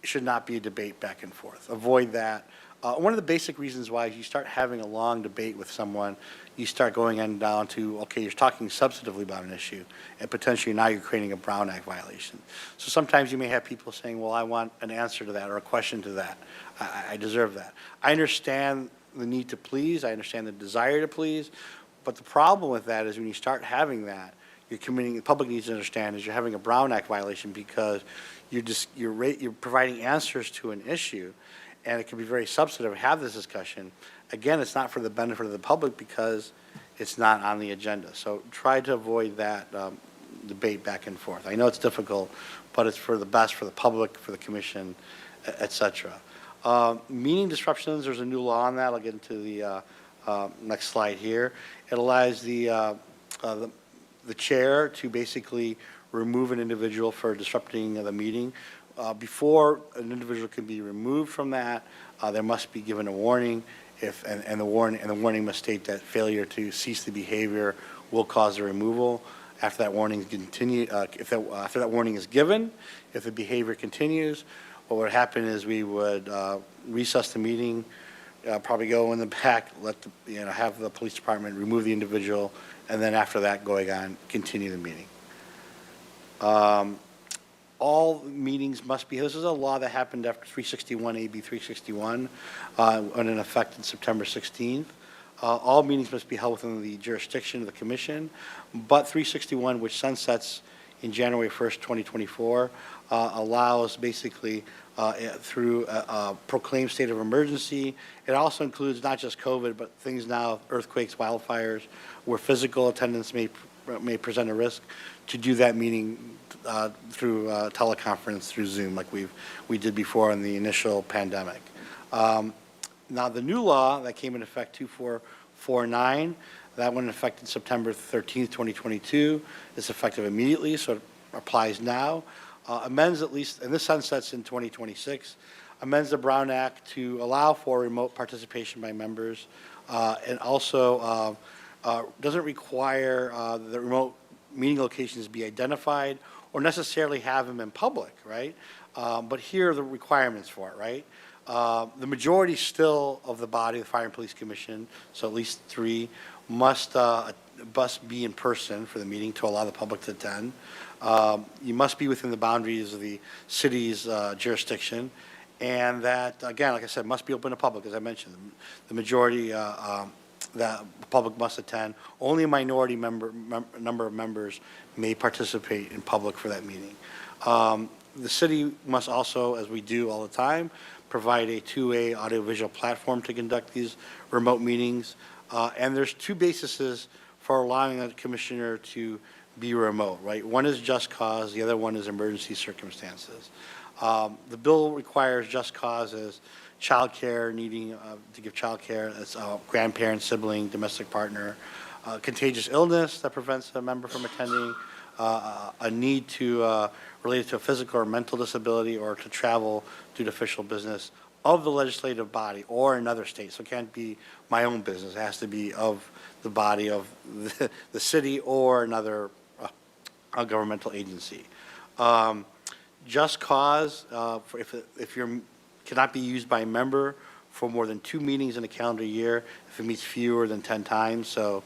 Speaker 5: should not be a debate back and forth. Avoid that. One of the basic reasons why you start having a long debate with someone, you start going on down to, okay, you're talking substantively about an issue, and potentially now you're creating a Brown Act violation. So sometimes you may have people saying, well, I want an answer to that or a question to that. I deserve that. I understand the need to please. I understand the desire to please. But the problem with that is when you start having that, the public needs to understand is you're having a Brown Act violation because you're providing answers to an issue, and it can be very substantive to have this discussion. Again, it's not for the benefit of the public because it's not on the agenda. So try to avoid that debate back and forth. I know it's difficult, but it's for the best for the public, for the commission, et cetera. Meeting disruptions, there's a new law on that. I'll get into the next slide here. It allows the chair to basically remove an individual for disrupting the meeting. Before an individual can be removed from that, there must be given a warning. And the warning must state that failure to cease the behavior will cause the removal. After that warning after that warning is given, if the behavior continues, what would happen is we would recess the meeting, probably go in the back, have the police department remove the individual, and then after that, going on, continue the meeting. All meetings must be, this is a law that happened after 361, AB 361, went in effect on September 16th. All meetings must be held within the jurisdiction of the commission, but 361, which sunsets in January 1st, 2024, allows basically through a proclaimed state of emergency. It also includes not just COVID, but things now, earthquakes, wildfires, where physical attendance may present a risk, to do that meeting through teleconference, through Zoom, like we did before in the initial pandemic. Now, the new law that came in effect, 2449, that went in effect in September 13th, 2022, is effective immediately, so it applies now. Amends at least, and this sunsets in 2026, amends the Brown Act to allow for remote participation by members, and also doesn't require the remote meeting locations be identified or necessarily have them in public, right? But here are the requirements for it, right? The majority still of the body, the Fire and Police Commission, so at least 3, must be in person for the meeting to allow the public to attend. You must be within the boundaries of the city's jurisdiction, and that, again, like I said, must be open to public, as I mentioned. The majority that the public must attend. Only a minority number of members may participate in public for that meeting. The city must also, as we do all the time, provide a two-way audiovisual platform to conduct these remote meetings. And there's 2 bases for allowing a commissioner to be remote, right? One is just cause, the other one is emergency circumstances. The bill requires just cause as child care, needing to give child care, as grandparent, sibling, domestic partner, contagious illness that prevents a member from attending, a need to related to a physical or mental disability, or to travel due to official business. of the legislative body or another state. So it can't be my own business. It has to be of the body of the city or another a governmental agency. Just cause, if you're, cannot be used by a member for more than 2 meetings in a calendar year if it meets fewer than 10 times. So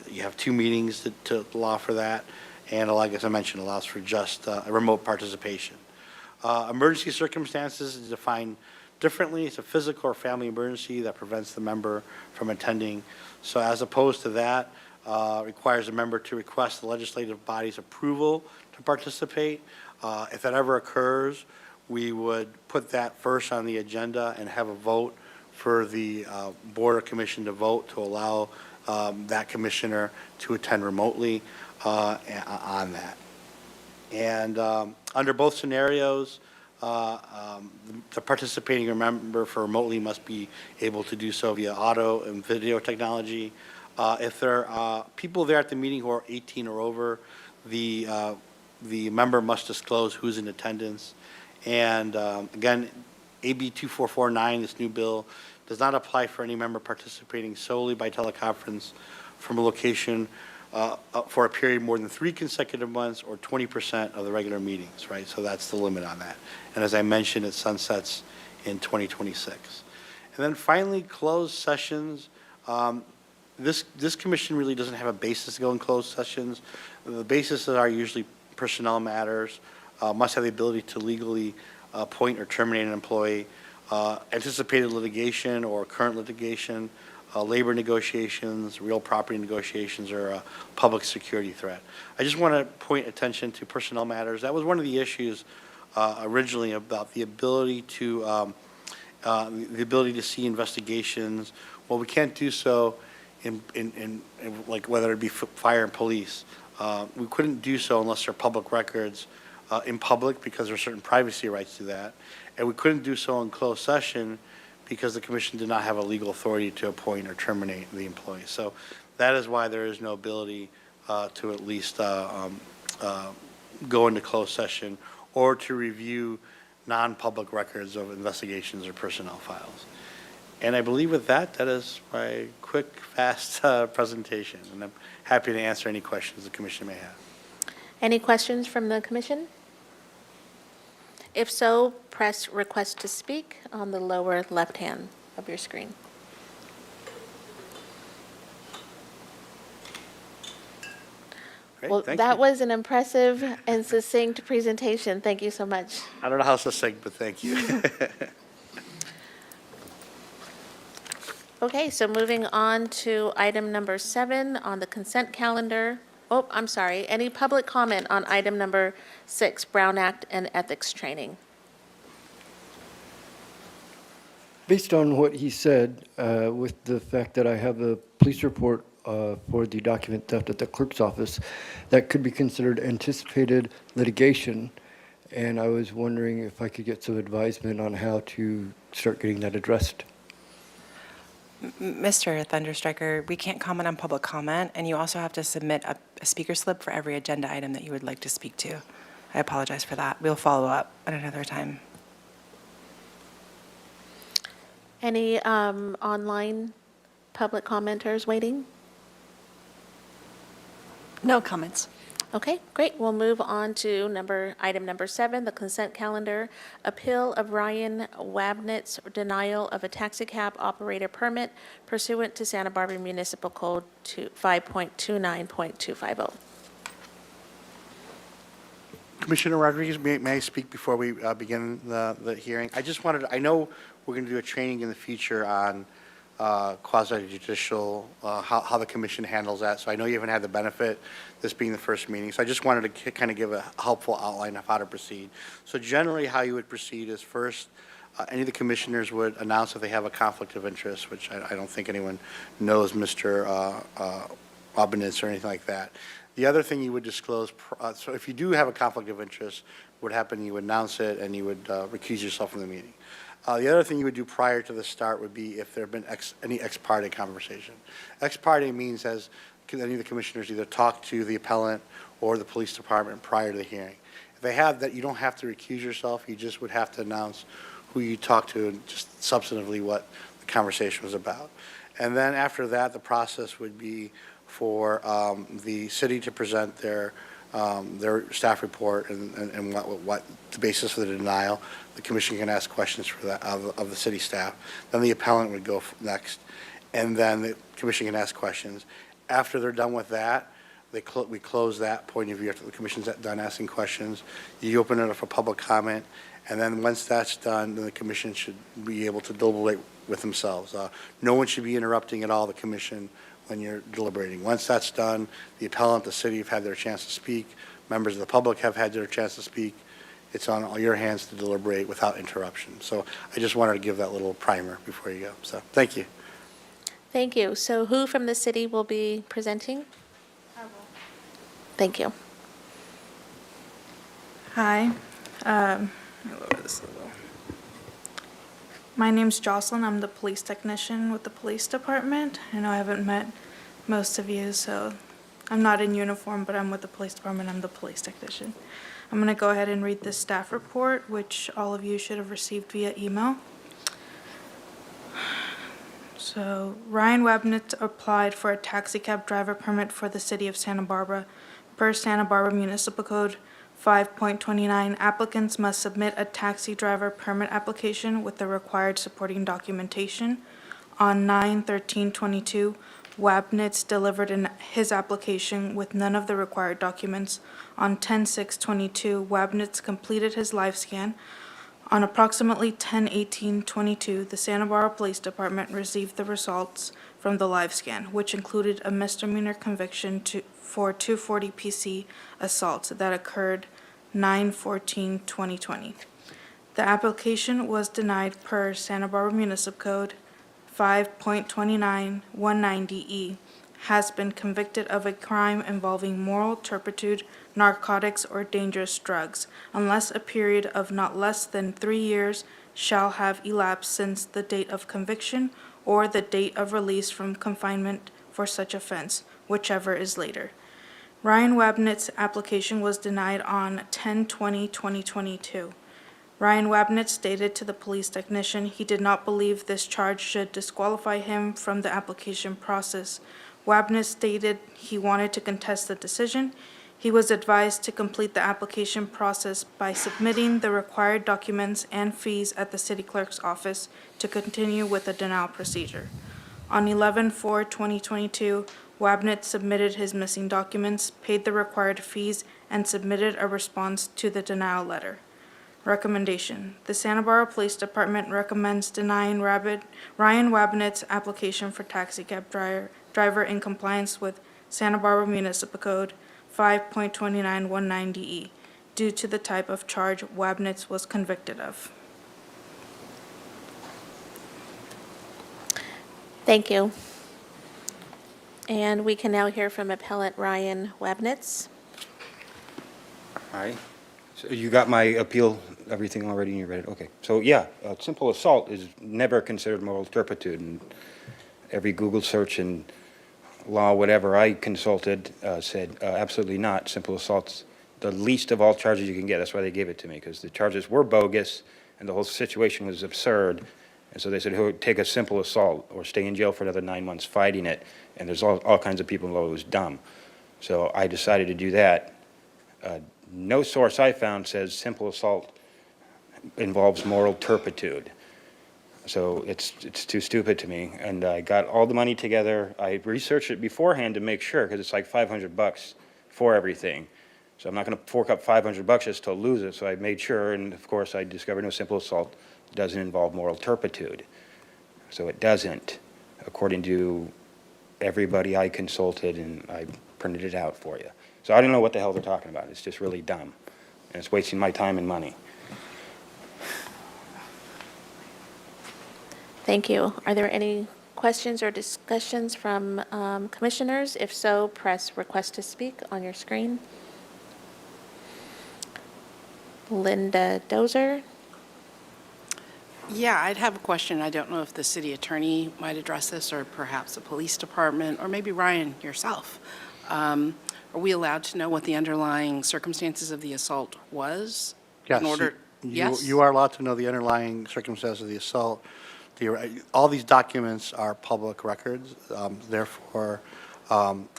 Speaker 5: you have 2 meetings to allow for that. And like as I mentioned, allows for just a remote participation. Emergency circumstances is defined differently. It's a physical or family emergency that prevents the member from attending. So as opposed to that, requires a member to request the legislative body's approval to participate. If that ever occurs, we would put that first on the agenda and have a vote for the board or commission to vote to allow that commissioner to attend remotely on that. And under both scenarios, the participating member for remotely must be able to do so via audio and video technology. If there are people there at the meeting who are 18 or over, the member must disclose who's in attendance. And again, AB 2449, this new bill, does not apply for any member participating solely by teleconference from a location for a period more than 3 consecutive months or 20% of the regular meetings, right? So that's the limit on that. And as I mentioned, it sunsets in 2026. And then finally, closed sessions. This commission really doesn't have a basis to go in closed sessions. The basis are usually personnel matters, must have the ability to legally appoint or terminate an employee, anticipated litigation or current litigation, labor negotiations, real property negotiations, or a public security threat. I just want to point attention to personnel matters. That was one of the issues originally about the ability to see investigations. Well, we can't do so in like whether it be fire and police. We couldn't do so unless they're public records in public because there are certain privacy rights to that. And we couldn't do so in closed session because the commission did not have a legal authority to appoint or terminate the employee. So that is why there is no ability to at least go into closed session or to review non-public records of investigations or personnel files. And I believe with that, that is my quick, fast presentation. And I'm happy to answer any questions the commission may have.
Speaker 2: Any questions from the commission? If so, press request to speak on the lower left hand of your screen.
Speaker 5: Great,
Speaker 2: Well,
Speaker 5: thank
Speaker 2: that
Speaker 5: you.
Speaker 2: was an impressive and succinct presentation. Thank you so much.
Speaker 5: I don't know how succinct, but thank you.
Speaker 2: Okay, so moving on to item number 7 on the consent calendar. Oh, I'm sorry. Any public comment on item number 6, Brown Act and ethics training?
Speaker 3: Based on what he said, with the fact that I have a police report for the document theft at the clerk's office, that could be considered anticipated litigation. And I was wondering if I could get some advisement on how to start getting that addressed.
Speaker 1: Mr. Thunderstriker, we can't comment on public comment, and you also have to submit a speaker slip for every agenda item that you would like to speak to. I apologize for that. We'll follow up at another time.
Speaker 2: Any online public commenters waiting?
Speaker 4: No comments.
Speaker 2: Okay, great. We'll move on to item number 7, the consent calendar. Appeal of Ryan Wabnitz's denial of a taxi cab operator permit pursuant to Santa Barbara Municipal Code 5.29.250.
Speaker 5: Commissioner Rodriguez, may I speak before we begin the hearing? I just wanted, I know we're going to do a training in the future on quasi-judicial, how the commission handles that. So I know you haven't had the benefit, this being the first meeting. So I just wanted to kind of give a helpful outline of how to proceed. So generally, how you would proceed is first, any of the commissioners would announce if they have a conflict of interest, which I don't think anyone knows Mr. Robinitz or anything like that. The other thing you would disclose, so if you do have a conflict of interest, what would happen, you would announce it and you would recuse yourself from the meeting. The other thing you would do prior to the start would be if there have been any ex parte conversation. Ex parte means as any of the commissioners either talk to the appellant or the police department prior to the hearing. If they have that, you don't have to recuse yourself, you just would have to announce who you talked to and just substantively what the conversation was about. And then after that, the process would be for the city to present their staff report and what the basis for the denial. The commission can ask questions for that of the city staff. Then the appellant would go next, and then the commission can ask questions. After they're done with that, we close that point of view after the commission's done asking questions. You open it up for public comment, and then once that's done, then the commission should be able to deliberate with themselves. No one should be interrupting at all the commission when you're deliberating. Once that's done, the appellant, the city have had their chance to speak, members of the public have had their chance to speak. It's on all your hands to deliberate without interruption. So I just wanted to give that little primer before you go. So thank you.
Speaker 2: Thank you. So who from the city will be presenting? I will. Thank you.
Speaker 6: Hi. My name's Jocelyn. I'm the police technician with the police department. I know I haven't met most of you, so I'm not in uniform, but I'm with the police department. I'm the police technician. I'm going to go ahead and read this staff report, which all of you should have received via email. So Ryan Webnitz applied for a taxi cab driver permit for the city of Santa Barbara. Per Santa Barbara Municipal Code 5.29, applicants must submit a taxi driver permit application with the required supporting documentation. On 9/13/22, Wabnitz delivered his application with none of the required documents. On 10/6/22, Wabnitz completed his live scan. On approximately 10/18/22, the Santa Barbara Police Department received the results from the live scan, which included a misdemeanor conviction for 240 PC assault that occurred 9/14/2020. The application was denied per Santa Barbara Municipal Code 5.29-190E, has been convicted of a crime involving moral turpitude, narcotics, or dangerous drugs, unless a period of not less than 3 years shall have elapsed since the date of conviction or the date of release from confinement for such offense, whichever is later. Ryan Wabnitz's application was denied on 10/20/2022. Ryan Wabnitz stated to the police technician he did not believe this charge should disqualify him from the application process. Wabnitz stated he wanted to contest the decision. He was advised to complete the application process by submitting the required documents and fees at the city clerk's office to continue with the denial procedure. On 11/4/2022, Wabnitz submitted his missing documents, paid the required fees, and submitted a response to the denial letter. Recommendation. The Santa Barbara Police Department recommends denying Ryan Wabnitz's application for taxi cab driver in compliance with Santa Barbara Municipal Code 5.29-190E due to the type of charge Wabnitz was convicted of.
Speaker 2: Thank you. And we can now hear from Appellant Ryan Wabnitz.
Speaker 7: All right. So you got my appeal, everything already, and you read it? Okay. So, yeah, simple assault is never considered moral turpitude. And every Google search and law, whatever I consulted, said absolutely not. Simple assault's the least of all charges you can get. That's why they gave it to me, because the charges were bogus and the whole situation was absurd. And so they said, "Oh, take a simple assault or stay in jail for another 9 months fighting it." And there's all kinds of people involved. It was dumb. So I decided to do that. No source I found says simple assault involves moral turpitude. So it's too stupid to me. And I got all the money together. I researched it beforehand to make sure, because it's like $500 for everything. So I'm not going to fork up $500 just to lose it. So I made sure, and of course I discovered no simple assault doesn't involve moral turpitude. So it doesn't, according to everybody I consulted, and I printed it out for you. So I don't know what the hell they're talking about. It's just really dumb, and it's wasting my time and money.
Speaker 2: Thank you. Are there any questions or discussions from commissioners? If so, press request to speak on your screen. Linda Dozer.
Speaker 8: Yeah, I'd have a question. I don't know if the city attorney might address this, or perhaps the police department, or maybe Ryan yourself. are we allowed to know what the underlying circumstances of the assault was?
Speaker 5: Yes,
Speaker 8: In order,
Speaker 5: you-
Speaker 8: yes?
Speaker 5: You are allowed to know the underlying circumstances of the assault. All these documents are public records, therefore,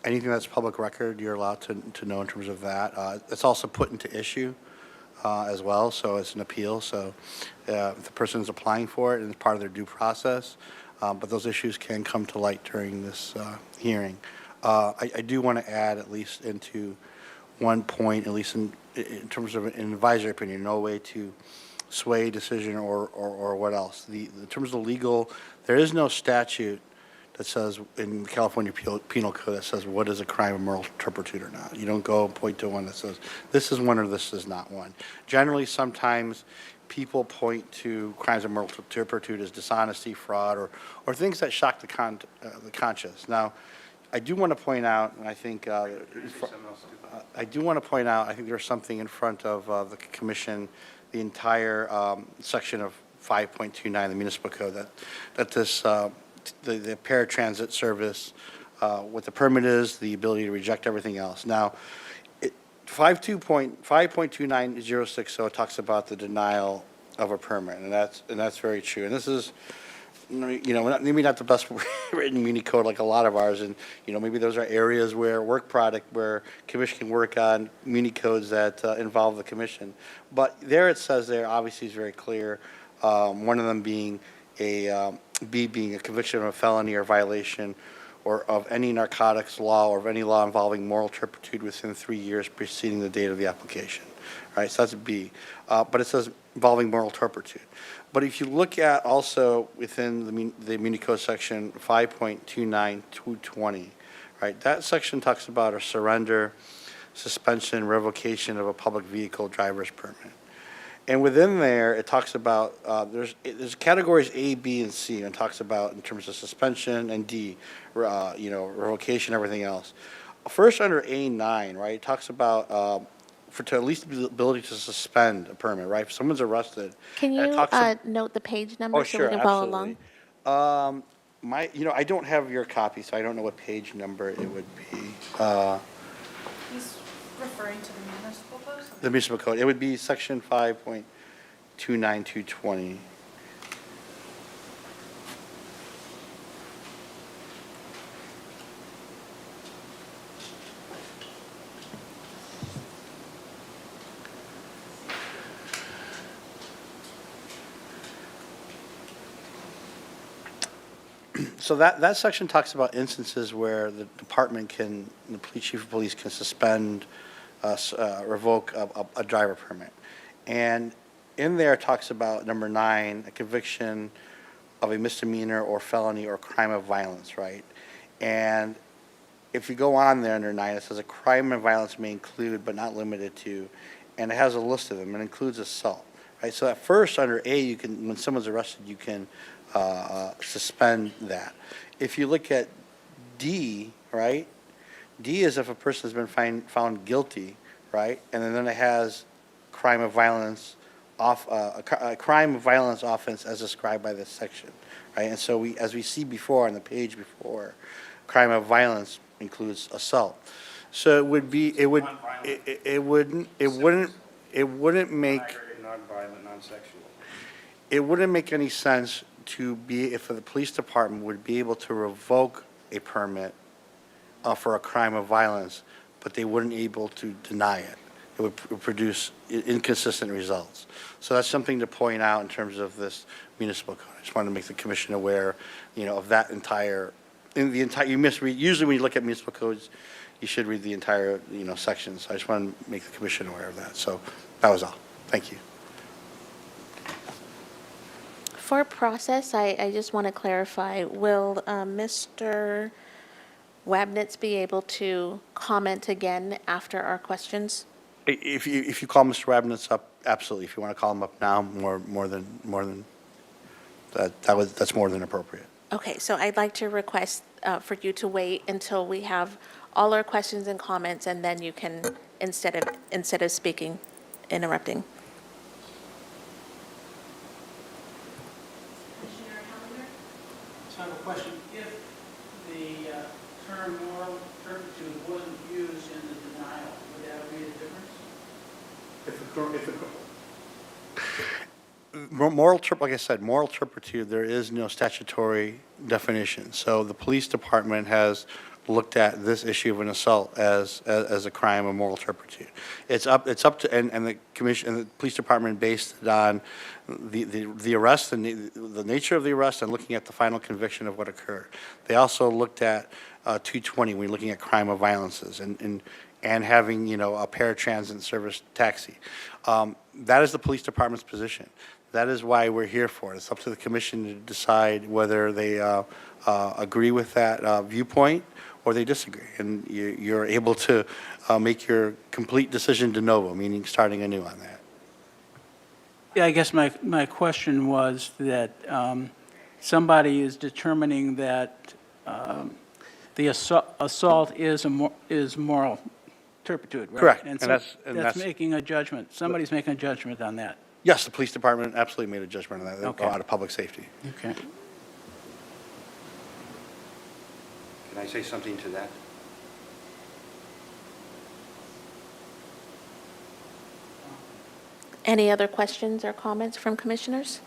Speaker 5: anything that's public record, you're allowed to know in terms of that. It's also put into issue as well, so it's an appeal, so if the person is applying for it, and it's part of their due process, but those issues can come to light during this hearing. I do want to add, at least into one point, at least in terms of an advisory opinion, no way to sway decision or what else. In terms of legal, there is no statute that says, in the California Penal Code, that says what is a crime of moral turpitude or not. You don't go and point to one that says, this is one or this is not one. Generally, sometimes people point to crimes of moral turpitude as dishonesty, fraud, or things that shock the conscience. Now, I do want to point out, and I think, I do want to point out, I think there's something in front of the commission, the entire section of 5.29, the municipal code, that this, the paratransit service, what the permit is, the ability to reject everything else. Now, 5.2906, it talks about the denial of a permit, and that's very true. And this is, maybe not the best written muni code like a lot of ours, and, maybe those are areas where where commission can work on muni codes that involve the commission. But there it says there, obviously is very clear, one of them being being a conviction of a felony or violation or of any narcotics law or of any law involving moral turpitude within 3 years preceding the date of the application. Right, so that's B. But it says involving moral turpitude. But if you look at also within the Muni Code section 5.29220, right, that section talks about a surrender, suspension, revocation of a public vehicle driver's permit. And within there, it talks about, there's categories A, B, and C, and it talks about in terms of suspension, and D, revocation, everything else. First, under A9, right, it talks about to at least the ability to suspend a permit, right? If someone's arrested.
Speaker 2: Can
Speaker 5: and it
Speaker 2: you
Speaker 5: talks
Speaker 2: note the page number
Speaker 5: Oh,
Speaker 2: so
Speaker 5: sure,
Speaker 2: we can follow along?
Speaker 5: absolutely. I don't have your copy, so I don't know what page number it would be.
Speaker 6: He's referring to the municipal code?
Speaker 5: The municipal code, it would be section 5.29220. So that section talks about instances where the department the police chief of police can suspend, revoke a driver permit. And in there it talks about number 9, a conviction of a misdemeanor or felony or crime of violence, right? And if you go on there under 9, it says a crime of violence may include but not limited to, and it has a list of them. It includes assault, right? So at first under A, when someone's arrested, you can suspend that. If you look at D, right? D is if a person has been found guilty, right? And then it has crime of violence a crime of violence offense as described by this section, right? And so as we see before on the page before, crime of violence includes assault. So it would be, it wouldn't make.
Speaker 7: Non-violent, non-sexual.
Speaker 5: It wouldn't make any sense if the police department would be able to revoke a permit for a crime of violence, but they wouldn't able to deny it. It would produce inconsistent results. So that's something to point out in terms of this municipal code. I just wanted to make the commission aware, of that usually when you look at municipal codes, you should read the entire, section. So I just wanted to make the commission aware of that. So that was all. Thank you.
Speaker 2: For process, I just want to clarify, will Mr. Wabnitz be able to comment again after our questions?
Speaker 5: If you call Mr. Rabinowitz up, absolutely. If you want to call him up now, more than that's more than appropriate.
Speaker 2: Okay, so I'd like to request for you to wait until we have all our questions and comments, and then you can, instead of speaking, interrupting.
Speaker 9: So I have a question. If the term moral turpitude wasn't used in the denial, would that have made a difference?
Speaker 5: Like I said, moral turpitude, there is no statutory definition. So the police department has looked at this issue of an assault as a crime of moral turpitude. It's up to, and the commission, and the police department based it on the arrest, and the nature of the arrest, and looking at the final conviction of what occurred. They also looked at 220, when you're looking at crime of violences, and having, you know, a paratransit service taxi. That is the police department's position. That is why we're here for it. It's up to the commission to decide whether they agree with that viewpoint or they disagree. And you're able to make your complete decision de novo, meaning starting anew on that.
Speaker 9: Yeah, I guess my question was that somebody is determining that the assault is moral turpitude, right?
Speaker 5: Correct,
Speaker 9: And
Speaker 5: and
Speaker 9: so
Speaker 5: that's
Speaker 9: that's making a judgment. Somebody's making a judgment on that.
Speaker 5: Yes, the police department absolutely made a judgment on that,
Speaker 9: Okay.
Speaker 5: out of public safety.
Speaker 9: Okay.
Speaker 7: Can I say something to that?
Speaker 2: Any other questions or comments from commissioners?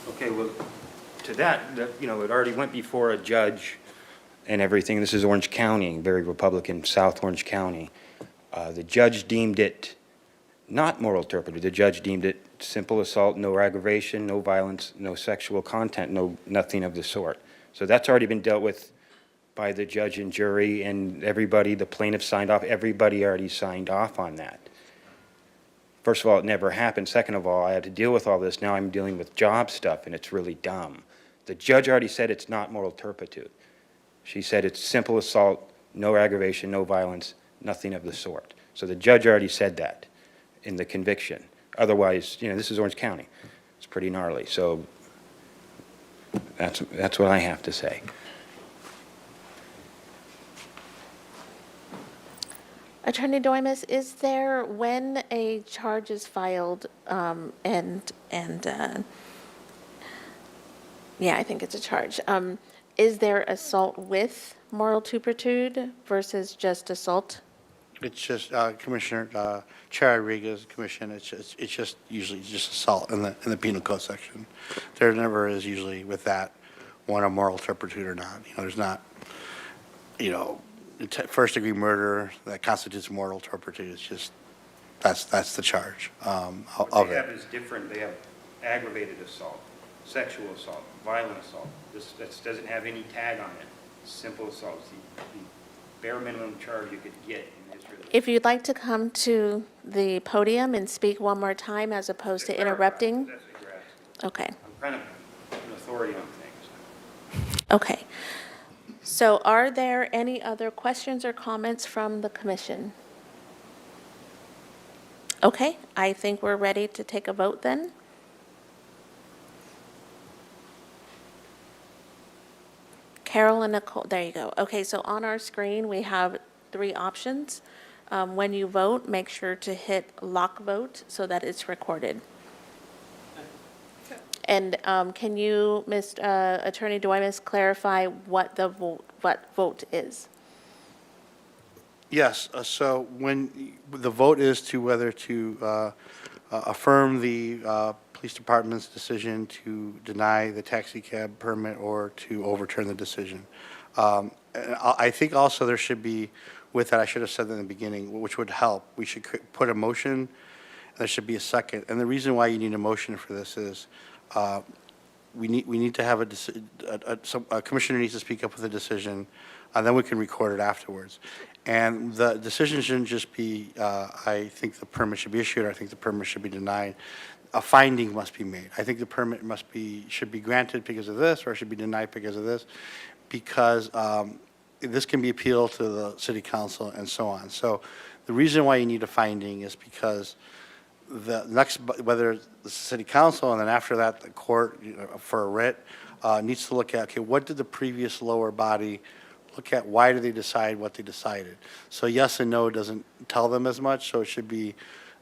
Speaker 7: Okay, well, to that, you know, it already went before a judge and everything. This is Orange County, very Republican, South Orange County. The judge deemed it not moral turpitude. The judge deemed it simple assault, no aggravation, no violence, no sexual content, nothing of the sort. So that's already been dealt with by the judge and jury, and everybody, the plaintiff signed off, everybody already signed off on that. First of all, it never happened. Second of all, I had to deal with all this. Now I'm dealing with job stuff, and it's really dumb. The judge already said it's not moral turpitude. She said it's simple assault, no aggravation, no violence, nothing of the sort. So the judge already said that in the conviction. Otherwise, you know, this is Orange County. It's pretty gnarly. So that's what I have to say.
Speaker 2: Attorney Doimus, is there, when a charge is filed, yeah, I think it's a charge, is there assault with moral turpitude versus just assault?
Speaker 5: It's just, Commissioner, Chair Rodriguez, Commission, it's just usually just assault in the penal code section. There never is usually with that one a moral turpitude or not. You know, there's not, you know, first degree murder that constitutes moral turpitude. It's just, that's the charge of
Speaker 7: What they
Speaker 5: it.
Speaker 7: have is different. They have aggravated assault, sexual assault, violent assault. This doesn't have any tag on it. Simple assault. It's the bare minimum charge you could get in the history of the.
Speaker 2: If you'd like to come to the podium and speak one more time as opposed to interrupting.
Speaker 7: That's what you're asking.
Speaker 2: Okay,
Speaker 7: I'm kind of an authority on things.
Speaker 2: okay. So are there any other questions or comments from the commission? Okay, I think we're ready to take a vote then. Carol and Nicole, there you go. Okay, so on our screen, we have 3 options. When you vote, make sure to hit lock vote so that it's recorded. And can you, Attorney Doimus, clarify what the vote is?
Speaker 5: Yes, so when the vote is to whether to affirm the police department's decision to deny the taxi cab permit or to overturn the decision. And I think also there should be, with that, I should have said that in the beginning, which would help. We should put a motion, and there should be a second. And the reason why you need a motion for this is we need to have a commissioner needs to speak up with a decision, and then we can record it afterwards. And the decision shouldn't just be, I think the permit should be issued, or I think the permit should be denied. A finding must be made. I think the permit should be granted because of this, or it should be denied because of this, because this can be appealed to the city council and so on. So the reason why you need a finding is because the next, whether the city council and then after that the court, you know, for a writ, needs to look at, okay, what did the previous lower body look at? Why did they decide what they decided? So yes and no doesn't tell them as much, so it should be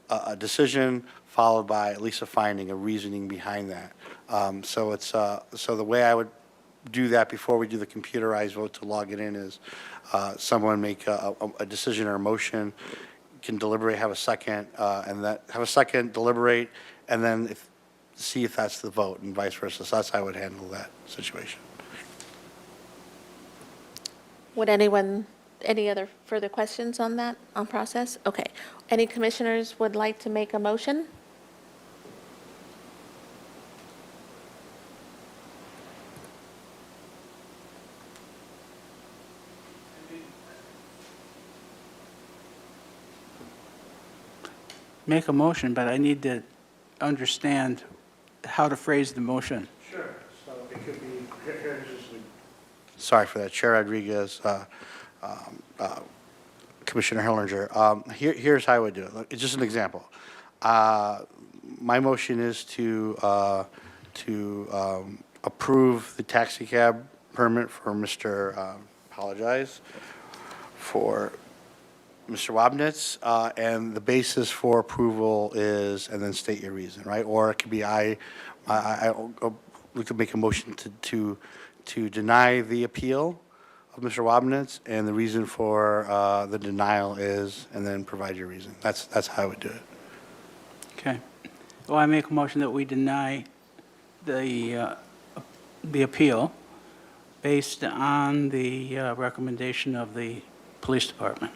Speaker 5: a decision followed by at least a finding, a reasoning behind that. So it's, so the way I would do that before we do the computerized vote to log it in is someone make a decision or a motion, can deliberate, have a second, deliberate, and then see if that's the vote and vice versa. So that's how I would handle that situation.
Speaker 2: Would any other further questions on that, on process? Okay. Any commissioners would like to make a motion?
Speaker 9: Make a motion, but I need to understand how to phrase the motion.
Speaker 5: Sure. So it could be, sorry for that, Chair Rodriguez, Commissioner Hellinger. Here's how I would do it. Look, it's just an example. My motion is to approve the taxi cab permit for for Mr. Wabnitz, and the basis for approval is, and then state your reason, right? Or it could be we could make a motion to deny the appeal of Mr. Wabnitz, and the reason for the denial is, and then provide your reason. That's how I would do it.
Speaker 9: Okay. Well, I make a motion that we deny the appeal based on the recommendation of the police department.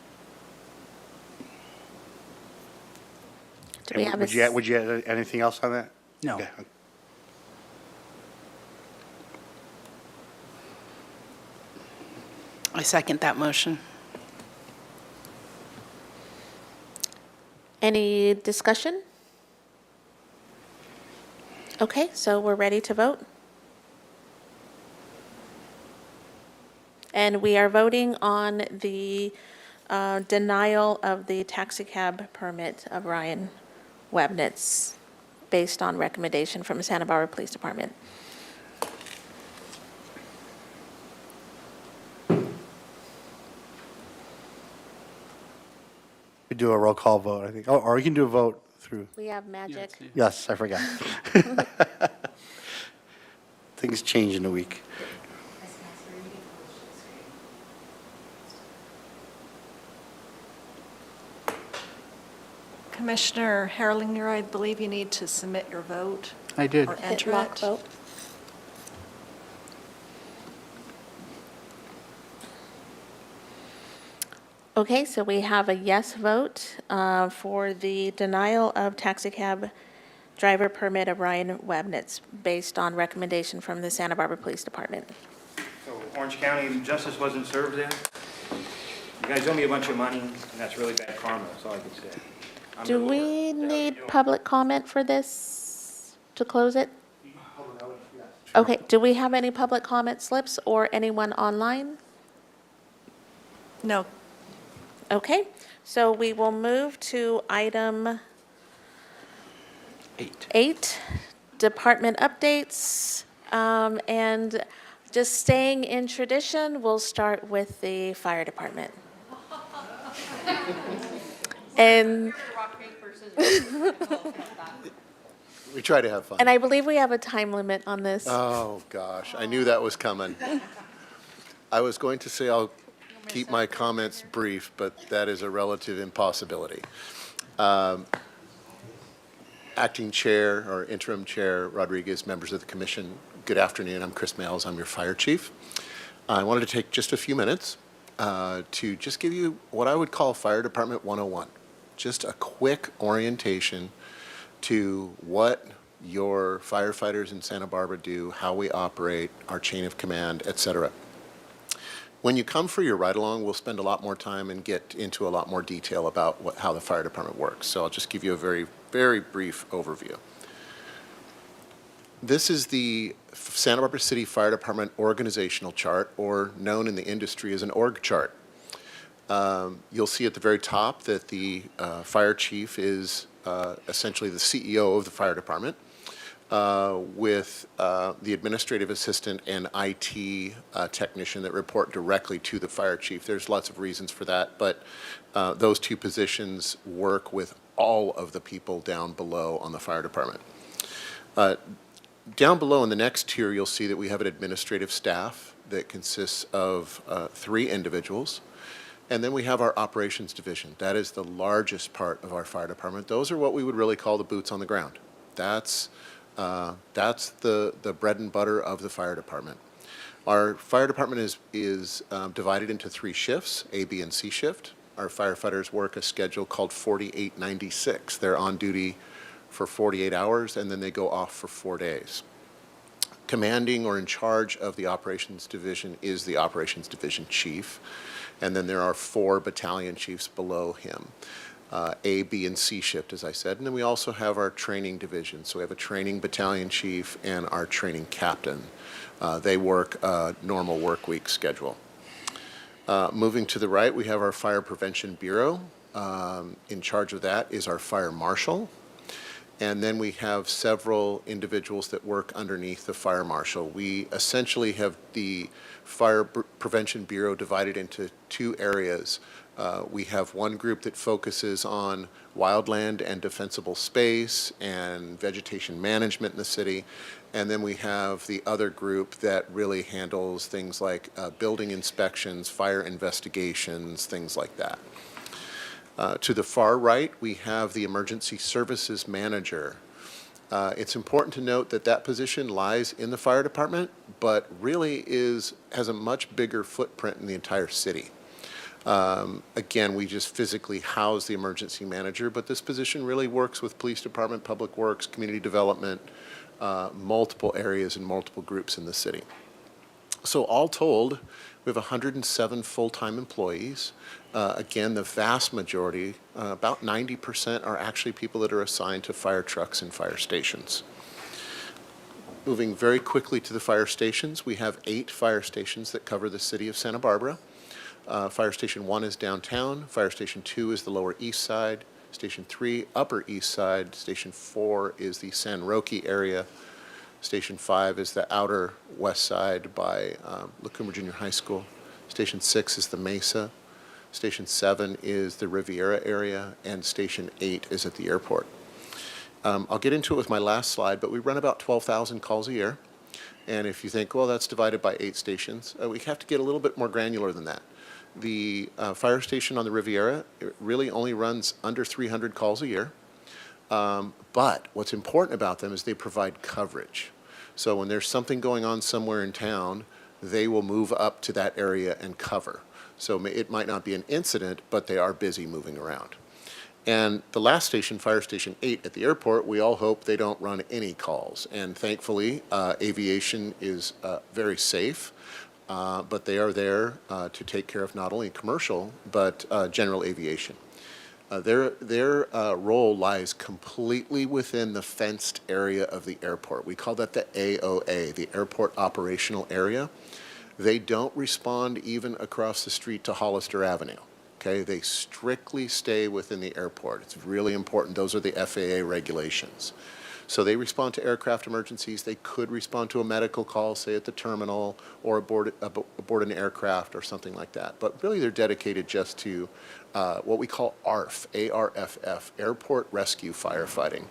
Speaker 2: Do we have a
Speaker 5: Would you add anything else on that?
Speaker 9: No.
Speaker 5: Okay.
Speaker 8: I second that motion.
Speaker 2: Any discussion? Okay, so we're ready to vote. And we are voting on the denial of the taxi cab permit of Ryan Wabnitz based on recommendation from the Santa Barbara Police Department.
Speaker 5: We do a roll call vote, I think. Oh, or we can do a vote through.
Speaker 2: We have magic.
Speaker 5: Yes, I forgot. Things change in a week.
Speaker 4: Commissioner Herlinger, I believe you need to submit your vote
Speaker 9: I did.
Speaker 4: or
Speaker 2: Hit
Speaker 4: enter
Speaker 2: lock
Speaker 4: it.
Speaker 2: vote. Okay, so we have a yes vote for the denial of taxi cab driver permit of Ryan Wabnitz based on recommendation from the Santa Barbara Police Department.
Speaker 7: So Orange County justice wasn't served there? You guys owe me a bunch of money, and that's really bad karma, that's all I can say. I'm
Speaker 2: Do
Speaker 7: the
Speaker 2: we
Speaker 7: lawyer.
Speaker 2: need public comment for this to close it? Okay, do we have any public comment slips or anyone online?
Speaker 4: No,
Speaker 2: Okay, so we will move to item 8, department updates. And just staying in tradition, we'll start with the fire department. And
Speaker 10: We try to have fun.
Speaker 2: I believe we have a time limit on this.
Speaker 10: Oh, gosh, I knew that was coming. I was going to say I'll keep my comments brief, but that is a relative impossibility. Acting Chair or Interim Chair Rodriguez, members of the Commission, good afternoon. I'm Chris Males. I'm your Fire Chief. I wanted to take just a few minutes to just give you what I would call Fire Department 101. Just a quick orientation to what your firefighters in Santa Barbara do, how we operate, our chain of command, et cetera. When you come for your ride-along, we'll spend a lot more time and get into a lot more detail about how the fire department works. So I'll just give you a very, very brief overview. This is the Santa Barbara City Fire Department organizational chart, or known in the industry as an org chart. You'll see at the very top that the fire chief is essentially the CEO of the fire department, with the administrative assistant and IT technician that report directly to the fire chief. There's lots of reasons for that, but those two positions work with all of the people down below on the fire department. Down below in the next tier, you'll see that we have an administrative staff that consists of 3 individuals. And then we have our operations division. That is the largest part of our fire department. Those are what we would really call the boots on the ground. That's the bread and butter of the fire department. Our fire department is divided into 3 shifts, A, B, and C shift. Our firefighters work a schedule called 4896. They're on duty for 48 hours, and then they go off for 4 days. Commanding or in charge of the operations division is the operations division chief, and then there are 4 battalion chiefs below him. A, B, and C shift, as I said. And then we also have our training division. So we have a training battalion chief and our training captain. They work a normal work week schedule. Moving to the right, we have our Fire Prevention Bureau. In charge of that is our fire marshal. And then we have several individuals that work underneath the fire marshal. We essentially have the Fire Prevention Bureau divided into 2 areas. We have one group that focuses on wildland and defensible space and vegetation management in the city. And then we have the other group that really handles things like building inspections, fire investigations, things like that. To the far right, we have the Emergency Services Manager. It's important to note that that position lies in the fire department, but really has a much bigger footprint in the entire city. Again, we just physically house the emergency manager, but this position really works with police department, public works, community development, multiple areas and multiple groups in the city. So all told, we have 107 full-time employees. Again, the vast majority, about 90%, are actually people that are assigned to fire trucks and fire stations. Moving very quickly to the fire stations, we have 8 fire stations that cover the city of Santa Barbara. Fire Station 1 is downtown, Fire Station 2 is the Lower East Side, Station 3, Upper East Side, Station 4 is the San Roque area, Station 5 is the Outer West Side by Lacumba Junior High School, Station 6 is the Mesa, Station 7 is the Riviera area, and Station 8 is at the airport. I'll get into it with my last slide, but we run about 12,000 calls a year. And if you think, well, that's divided by 8 stations, we have to get a little bit more granular than that. The fire station on the Riviera, it really only runs under 300 calls a year. But what's important about them is they provide coverage. So when there's something going on somewhere in town, they will move up to that area and cover. So it might not be an incident, but they are busy moving around. And the last station, Fire Station 8 at the airport, we all hope they don't run any calls. And thankfully, aviation is very safe, but they are there to take care of not only commercial, but general aviation. Their role lies completely within the fenced area of the airport. We call that the AOA, the Airport Operational Area. They don't respond even across the street to Hollister Avenue. Okay, they strictly stay within the airport. It's really important. Those are the FAA regulations. So they respond to aircraft emergencies. They could respond to a medical call, say at the terminal or aboard an aircraft or something like that. But really they're dedicated just to what we call ARF, A-R-F-F, Airport Rescue Firefighting.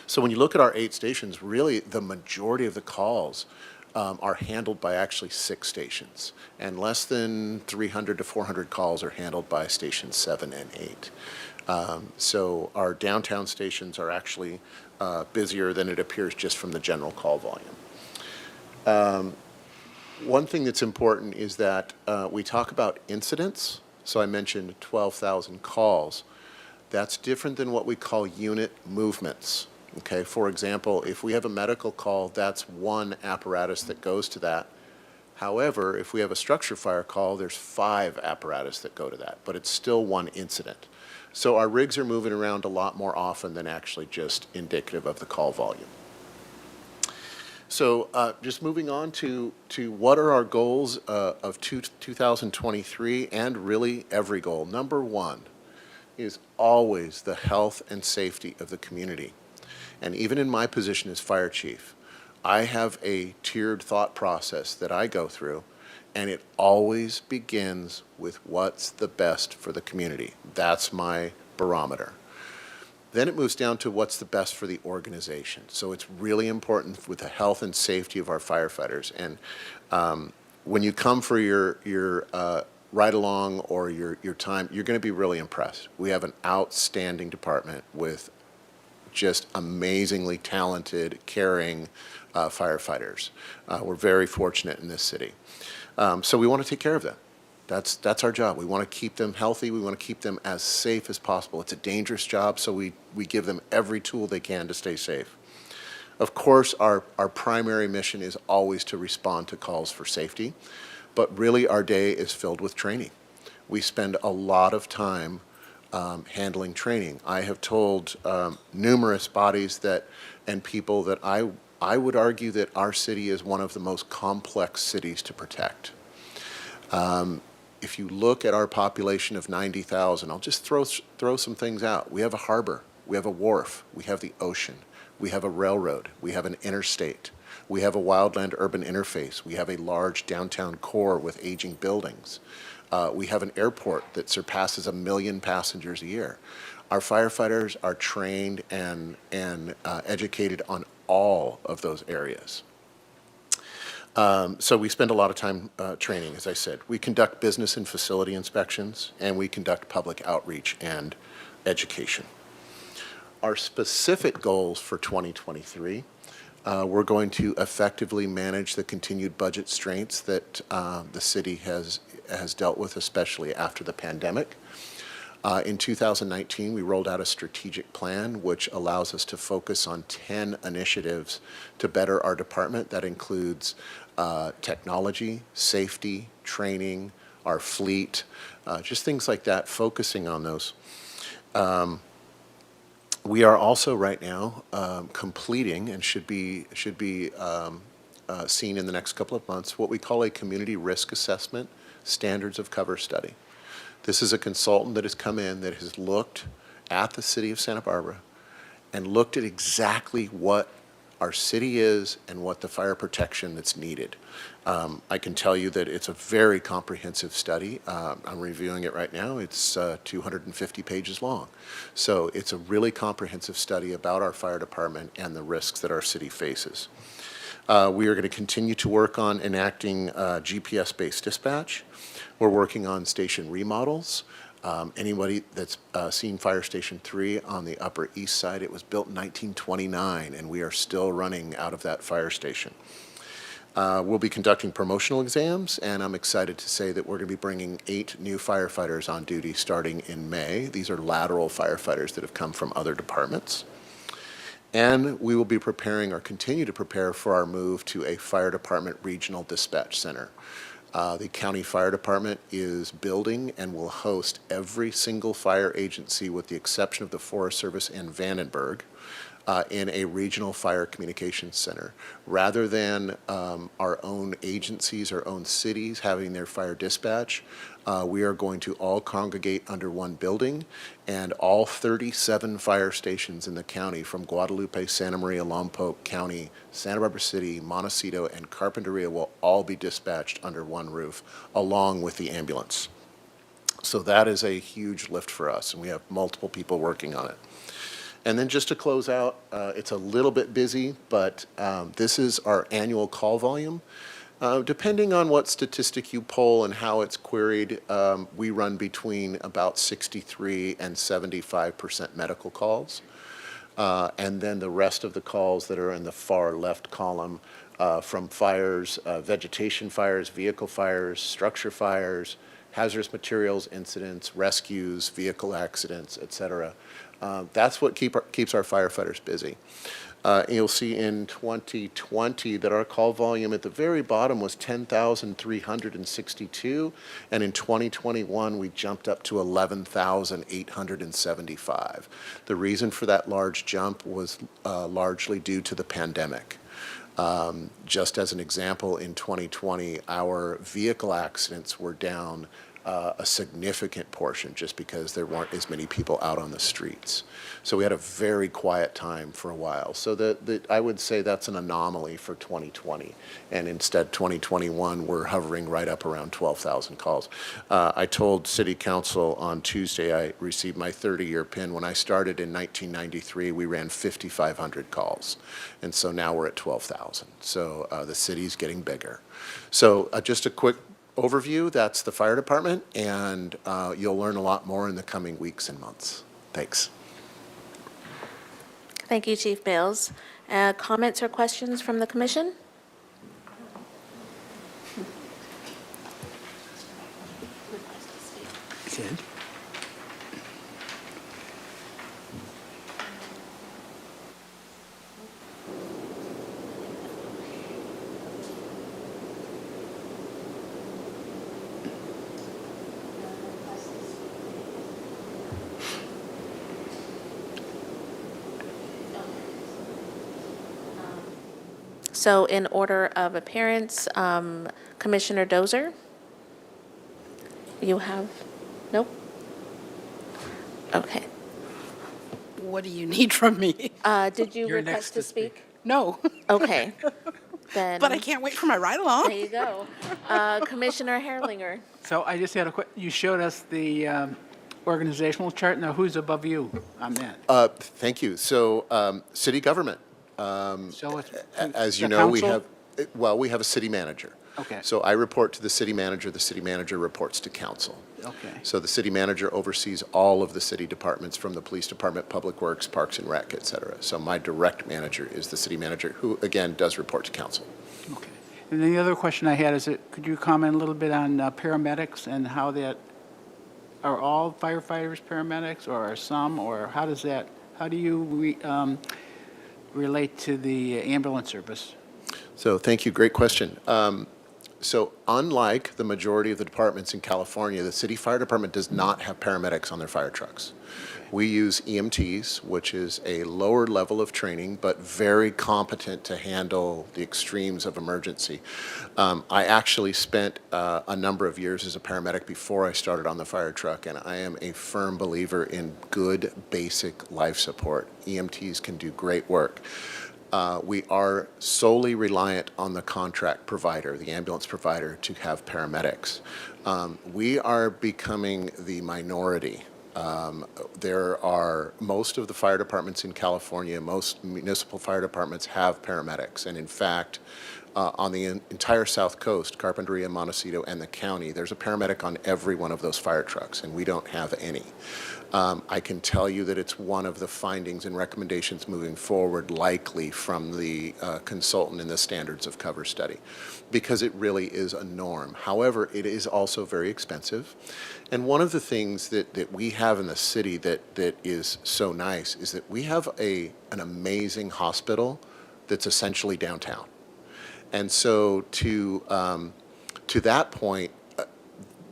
Speaker 10: So when you look at our 8 stations, really the majority of the calls are handled by actually 6 stations, and less than 300 to 400 calls are handled by stations 7 and 8. So our downtown stations are actually busier than it appears just from the general call volume. One thing that's important is that we talk about incidents. So I mentioned 12,000 calls. That's different than what we call unit movements. Okay, for example, if we have a medical call, that's one apparatus that goes to that. However, if we have a structure fire call, there's 5 apparatus that go to that, but it's still one incident. So our rigs are moving around a lot more often than actually just indicative of the call volume. So just moving on to what are our goals of 2023 and really every goal. Number 1 is always the health and safety of the community. And even in my position as fire chief, I have a tiered thought process that I go through, and it always begins with what's the best for the community. That's my barometer. Then it moves down to what's the best for the organization. So it's really important with the health and safety of our firefighters. And when you come for your ride-along or your time, you're going to be really impressed. We have an outstanding department with just amazingly talented, caring firefighters. We're very fortunate in this city. So we want to take care of them. That's our job. We want to keep them healthy. We want to keep them as safe as possible. It's a dangerous job, so we give them every tool they can to stay safe. Of course, our primary mission is always to respond to calls for safety, but really our day is filled with training. We spend a lot of time handling training. I have told numerous bodies and people that I would argue that our city is one of the most complex cities to protect. If you look at our population of 90,000, I'll just throw some things out. We have a harbor, we have a wharf, we have the ocean, we have a railroad, we have an interstate, we have a wildland urban interface, we have a large downtown core with aging buildings. We have an airport that surpasses 1 million passengers a year. Our firefighters are trained and educated on all of those areas. So we spend a lot of time training, as I said. We conduct business and facility inspections, and we conduct public outreach and education. Our specific goals for 2023, we're going to effectively manage the continued budget strains that the city has dealt with, especially after the pandemic. In 2019, we rolled out a strategic plan which allows us to focus on 10 initiatives to better our department. That includes technology, safety, training, our fleet, just things like that, focusing on those. We are also right now completing and should be seen in the next couple of months what we call a community risk assessment standards of cover study. This is a consultant that has come in that has looked at the city of Santa Barbara and looked at exactly what our city is and what the fire protection that's needed. I can tell you that it's a very comprehensive study. I'm reviewing it right now. It's 250 pages long. So it's a really comprehensive study about our fire department and the risks that our city faces. We are going to continue to work on enacting GPS-based dispatch. We're working on station remodels. Anybody that's seen Fire Station 3 on the Upper East Side, it was built in 1929, and we are still running out of that fire station. We'll be conducting promotional exams, and I'm excited to say that we're going to be bringing 8 new firefighters on duty starting in May. These are lateral firefighters that have come from other departments. And we will be preparing or continue to prepare for our move to a fire department regional dispatch center. The county fire department is building and will host every single fire agency with the exception of the Forest Service in Vandenberg in a regional fire communications center. Rather than our own agencies, our own cities having their fire dispatch, we are going to all congregate under one building, and all 37 fire stations in the county from Guadalupe, Santa Maria, Lompoc County, Santa Barbara City, Montecito, and Carpinteria will all be dispatched under one roof, along with the ambulance. So that is a huge lift for us, and we have multiple people working on it. And then just to close out, it's a little bit busy, but this is our annual call volume. Depending on what statistic you poll and how it's queried, we run between about 63 and 75% medical calls. And then the rest of the calls that are in the far left column from fires, vegetation fires, vehicle fires, structure fires, hazardous materials incidents, rescues, vehicle accidents, et cetera. That's what keeps our firefighters busy. You'll see in 2020 that our call volume at the very bottom was 10,362, and in 2021 we jumped up to 11,875. The reason for that large jump was largely due to the pandemic. Just as an example, in 2020, our vehicle accidents were down a significant portion just because there weren't as many people out on the streets. So we had a very quiet time for a while. So I would say that's an anomaly for 2020. And instead, 2021, we're hovering right up around 12,000 calls. I told City Council on Tuesday I received my 30-year PIN. When I started in 1993, we ran 5,500 calls. And so now we're at 12,000. So the city's getting bigger. So just a quick overview, that's the fire department, and you'll learn a lot more in the coming weeks and months. Thanks.
Speaker 2: Thank you, Chief Bales. Comments or questions from the commission?
Speaker 9: Sid?
Speaker 2: So in order of appearance, Commissioner Dozer? You have, nope? Okay.
Speaker 8: What do you need from me?
Speaker 2: Did you
Speaker 9: You're
Speaker 2: request
Speaker 9: next
Speaker 2: to
Speaker 9: to speak.
Speaker 2: speak?
Speaker 8: No,
Speaker 2: Okay. Then,
Speaker 8: but I can't wait for my ride
Speaker 2: there
Speaker 8: along.
Speaker 2: you go. Commissioner Herrlinger?
Speaker 9: So I just had a quick, you showed us the organizational chart. Now, who's above you on that?
Speaker 10: Thank you. So city government.
Speaker 9: So it's
Speaker 10: As you
Speaker 9: the
Speaker 10: know, we
Speaker 9: council?
Speaker 10: have, we have a city manager.
Speaker 9: Okay.
Speaker 10: So I report to the city manager reports to council.
Speaker 9: Okay.
Speaker 10: So the city manager oversees all of the city departments from the police department, public works, parks and rec, et cetera. So my direct manager is the city manager, who again does report to council.
Speaker 9: Okay. And then the other question I had is, could you comment a little bit on paramedics and how that, are all firefighters paramedics, or are some, or how does that, how do you relate to the ambulance service?
Speaker 10: So thank you. Great question. So unlike the majority of the departments in California, the city fire department does not have paramedics on their fire trucks. We use EMTs, which is a lower level of training, but very competent to handle the extremes of emergency. I actually spent a number of years as a paramedic before I started on the fire truck, and I am a firm believer in good basic life support. EMTs can do great work. We are solely reliant on the contract provider, the ambulance provider, to have paramedics. We are becoming the minority. There are, most of the fire departments in California, most municipal fire departments have paramedics. And in fact, on the entire South Coast, Carpinteria, Montecito, and the county, there's a paramedic on every one of those fire trucks, and we don't have any. I can tell you that it's one of the findings and recommendations moving forward, likely from the consultant in the Standards of Cover study, because it really is a norm. However, it is also very expensive. And one of the things that we have in the city that is so nice is that we have an amazing hospital that's essentially downtown. And so to that point,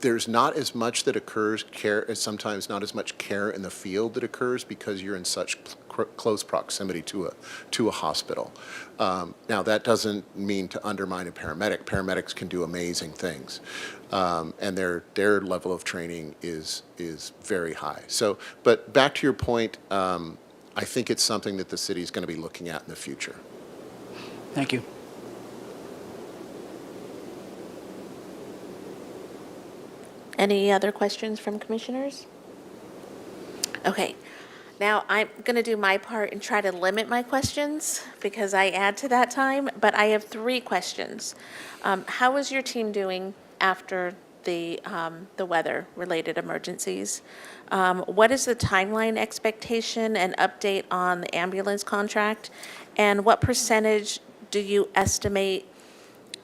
Speaker 10: there's not as much that occurs, sometimes not as much care in the field that occurs because you're in such close proximity to a hospital. Now, that doesn't mean to undermine a paramedic. Paramedics can do amazing things, and their level of training is very high. So, but back to your point, I think it's something that the city is going to be looking at in the future.
Speaker 9: Thank you.
Speaker 2: Any other questions from commissioners? Okay, now I'm going to do my part and try to limit my questions because I add to that time, but I have 3 questions. How is your team doing after the weather-related emergencies? What is the timeline expectation and update on the ambulance contract? And what percentage do you estimate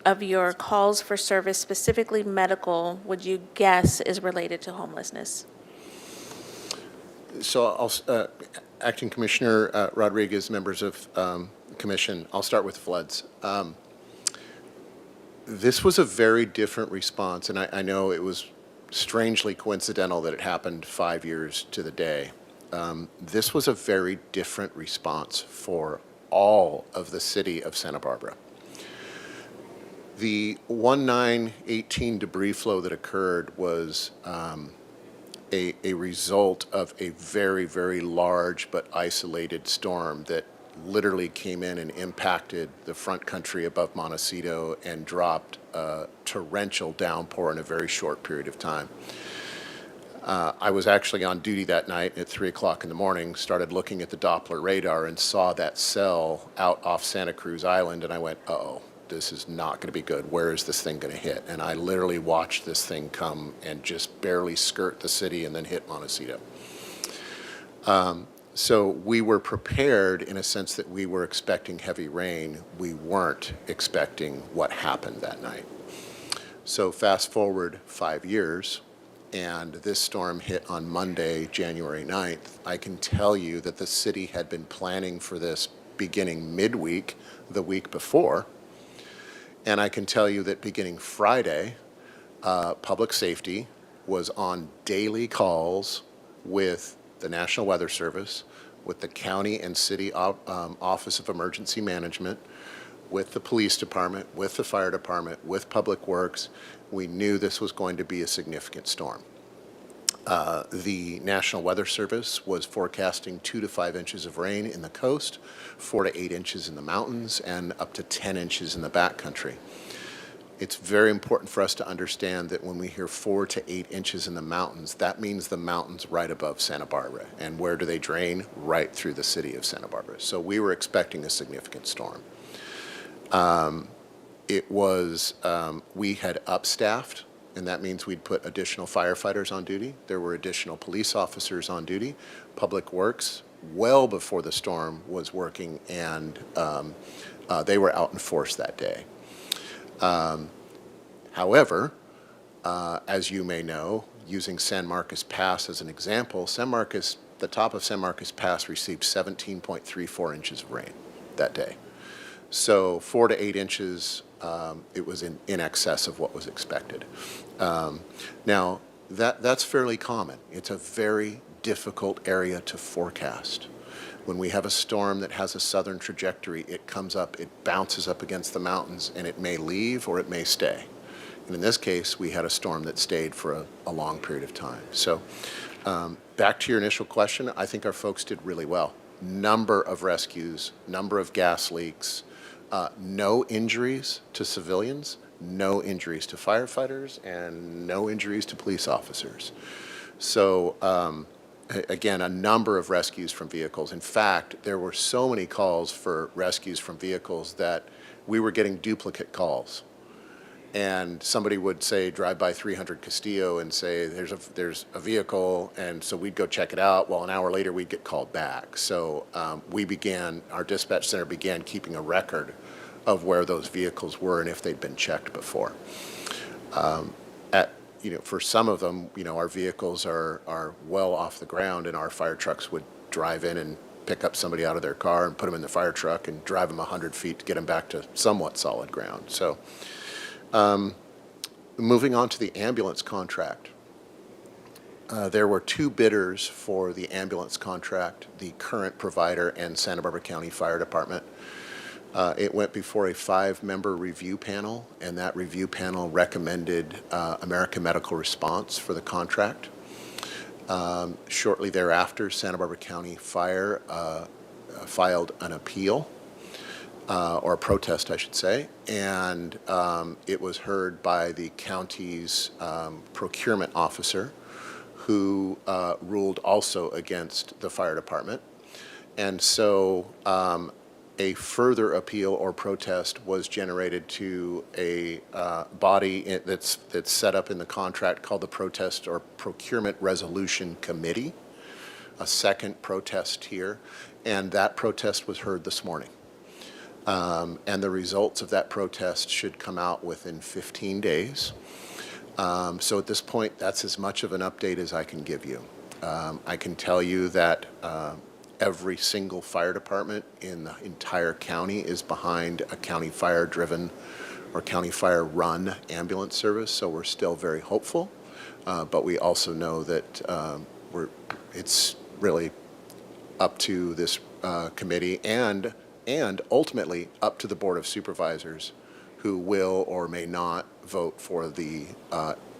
Speaker 2: of your calls for service, specifically medical, would you guess is related to homelessness?
Speaker 10: So Acting Commissioner Rodriguez, members of Commission, I'll start with floods. This was a very different response, and I know it was strangely coincidental that it happened 5 years to the day. This was a very different response for all of the city of Santa Barbara. The 1918 debris flow that occurred was a result of a very, very large but isolated storm that literally came in and impacted the front country above Montecito and dropped a torrential downpour in a very short period of time. I was actually on duty that night at 3 o'clock in the morning, started looking at the Doppler radar and saw that cell out off Santa Cruz Island, and I went, uh-oh, this is not going to be good. Where is this thing going to hit? And I literally watched this thing come and just barely skirt the city and then hit Montecito. So we were prepared in a sense that we were expecting heavy rain. We weren't expecting what happened that night. So fast forward 5 years, and this storm hit on Monday, January 9th. I can tell you that the city had been planning for this beginning midweek, the week before. And I can tell you that beginning Friday, public safety was on daily calls with the National Weather Service, with the county and city Office of Emergency Management, with the police department, with the fire department, with Public Works. We knew this was going to be a significant storm. The National Weather Service was forecasting 2 to 5 inches of rain in the coast, 4 to 8 inches in the mountains, and up to 10 inches in the backcountry. It's very important for us to understand that when we hear 4 to 8 inches in the mountains, that means the mountains right above Santa Barbara. And where do they drain? Right through the city of Santa Barbara. So we were expecting a significant storm. We had upstaffed, and that means we'd put additional firefighters on duty. There were additional police officers on duty. Public Works, well before the storm, was working, and they were out in force that day. However, as you may know, using San Marcos Pass as an example, the top of San Marcos Pass received 17.34 inches of rain that day. So 4 to 8 inches, it was in excess of what was expected. Now, that's fairly common. It's a very difficult area to forecast. When we have a storm that has a southern trajectory, it comes up, it bounces up against the mountains, and it may leave or it may stay. And in this case, we had a storm that stayed for a long period of time. So back to your initial question, I think our folks did really well. Number of rescues, number of gas leaks, no injuries to civilians, no injuries to firefighters, and no injuries to police officers. So again, a number of rescues from vehicles. In fact, there were so many calls for rescues from vehicles that we were getting duplicate calls. And somebody would say, drive by 300 Castillo and say, there's a vehicle, and so we'd go check it out. Well, an hour later, we'd get called back. So our dispatch center began keeping a record of where those vehicles were and if they'd been checked before. For some of them, our vehicles are well off the ground, and our fire trucks would drive in and pick up somebody out of their car and put them in the fire truck and drive them 100 feet to get them back to somewhat solid ground. So moving on to the ambulance contract. There were 2 bidders for the ambulance contract, the current provider and Santa Barbara County Fire Department. It went before a 5-member review panel, and that review panel recommended American Medical Response for the contract. Shortly thereafter, Santa Barbara County Fire filed an appeal, or a protest, I should say, and it was heard by the county's procurement officer, who ruled also against the fire department. And so a further appeal or protest was generated to a body that's set up in the contract called the Protest or Procurement Resolution Committee, a second protest here, and that protest was heard this morning. And the results of that protest should come out within 15 days. So at this point, that's as much of an update as I can give you. I can tell you that every single fire department in the entire county is behind a county fire-driven or county fire-run ambulance service, so we're still very hopeful. But we also know that it's really up to this committee and ultimately up to the Board of Supervisors, who will or may not vote for the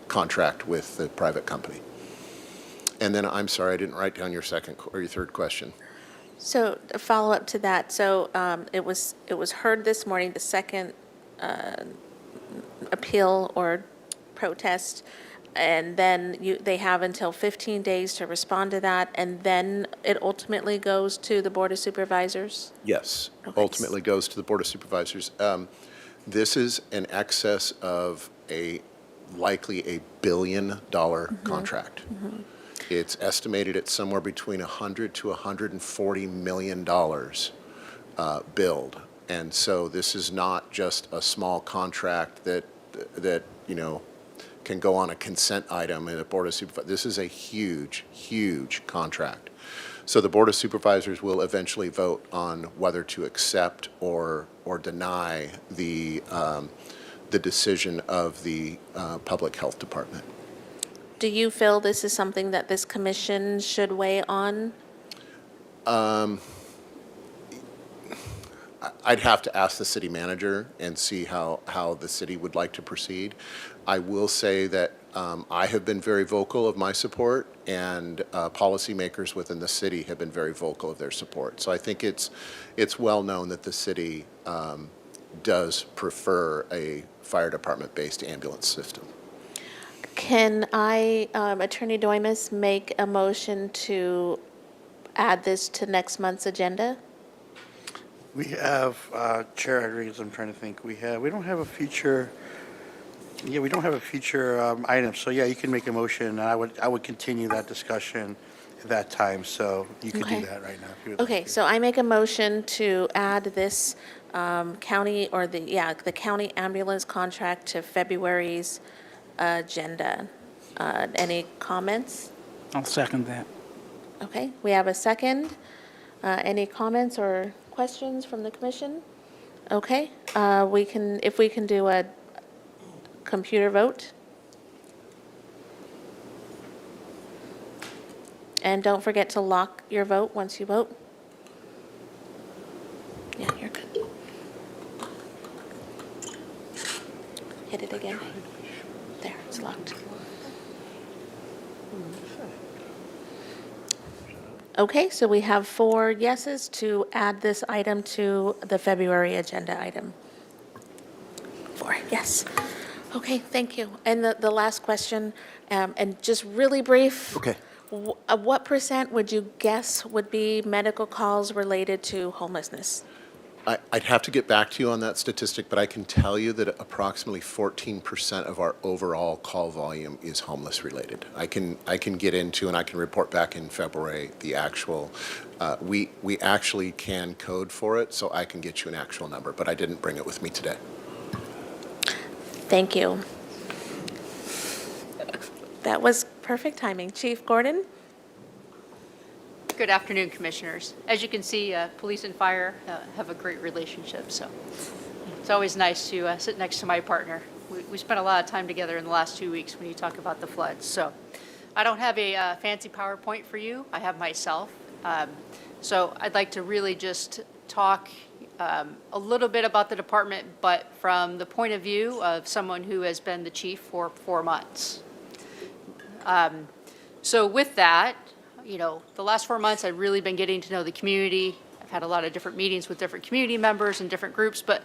Speaker 10: contract with the private company. And then, I'm sorry, I didn't write down your second or your third question.
Speaker 2: So a follow-up to that, so it was heard this morning, the second appeal or protest, and then they have until 15 days to respond to that, and then it ultimately goes to the Board of Supervisors?
Speaker 10: Yes,
Speaker 2: Okay.
Speaker 10: ultimately goes to the Board of Supervisors. This is in excess of likely $1 billion contract. It's estimated at somewhere between $100 to $140 million billed. And so this is not just a small contract that can go on a consent item in a Board of Supervisors. This is a huge, huge contract. So the Board of Supervisors will eventually vote on whether to accept or deny the decision of the Public Health Department.
Speaker 2: Do you feel this is something that this commission should weigh on?
Speaker 10: I'd have to ask the city manager and see how the city would like to proceed. I will say that I have been very vocal of my support, and policymakers within the city have been very vocal of their support. So I think it's well known that the city does prefer a fire department-based ambulance system.
Speaker 2: Can I, Attorney Doimus, make a motion to add this to next month's agenda?
Speaker 5: We have, Chair Rodriguez, I'm trying to think, we don't have a future, we don't have a future item, so yeah, you can make a motion, and I would continue that discussion at that time, so you could
Speaker 2: Okay.
Speaker 5: do that right now if you would like
Speaker 2: Okay,
Speaker 5: to.
Speaker 2: so I make a motion to add this county, or the county ambulance contract to February's agenda. Any comments?
Speaker 9: I'll second that.
Speaker 2: Okay, we have a second. Any comments or questions from the commission? Okay, if we can do a computer vote. And don't forget to lock your vote once you vote. Yeah, you're good. Hit it again. There, it's locked. Okay, so we have 4 yeses to add this item to the February agenda item. 4, yes. Okay, thank you. And the last question, and just really brief.
Speaker 10: Okay.
Speaker 2: What % would you guess would be medical calls related to homelessness?
Speaker 10: I'd have to get back to you on that statistic, but I can tell you that approximately 14% of our overall call volume is homeless related. I can get into, and I can report back in February, the actual, we actually can code for it, so I can get you an actual number, but I didn't bring it with me today.
Speaker 2: Thank you. That was perfect timing. Chief Gordon?
Speaker 11: Good afternoon, Commissioners. As you can see, police and fire have a great relationship, so it's always nice to sit next to my partner. We spent a lot of time together in the last 2 weeks when you talk about the floods. So I don't have a fancy PowerPoint for you. I have myself. So I'd like to really just talk a little bit about the department, but from the point of view of someone who has been the chief for 4 months. So with that, the last 4 months, I've really been getting to know the community. I've had a lot of different meetings with different community members and different groups, but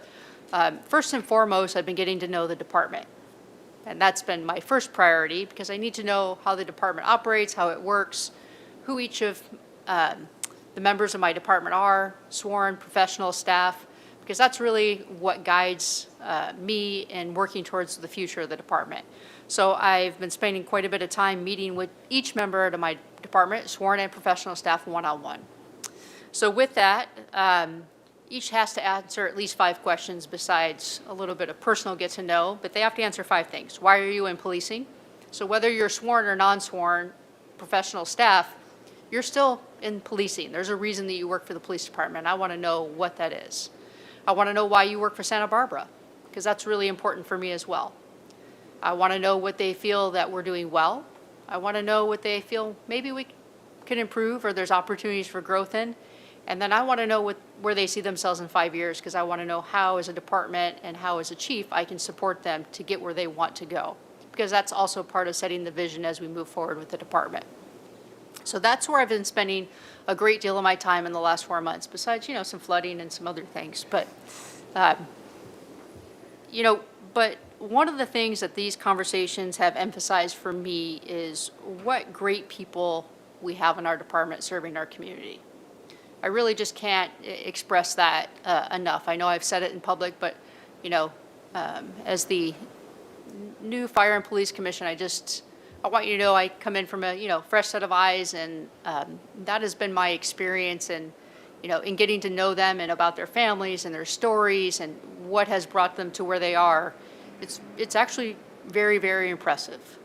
Speaker 11: first and foremost, I've been getting to know the department. And that's been my first priority, because I need to know how the department operates, how it works, who each of the members of my department are, sworn, professional staff, because that's really what guides me in working towards the future of the department. So I've been spending quite a bit of time meeting with each member of my department, sworn and professional staff, one-on-one. So with that, each has to answer at least 5 questions besides a little bit of personal get to know, but they have to answer 5 things. Why are you in policing? So whether you're sworn or non-sworn professional staff, you're still in policing. There's a reason that you work for the police department. I want to know what that is. I want to know why you work for Santa Barbara, because that's really important for me as well. I want to know what they feel that we're doing well. I want to know what they feel maybe we can improve or there's opportunities for growth in. And then I want to know where they see themselves in 5 years, because I want to know how, as a department and how, as a chief, I can support them to get where they want to go. Because that's also part of setting the vision as we move forward with the department. So that's where I've been spending a great deal of my time in the last 4 months, besides, some flooding and some other things. But, but one of the things that these conversations have emphasized for me is what great people we have in our department serving our community. I really just can't express that enough. I know I've said it in public, but, as the new Fire and Police Commission, I want you to know I come in from a, fresh set of eyes, and that has been my experience, and, in getting to know them and about their families and their stories and what has brought them to where they are. It's actually very, very impressive.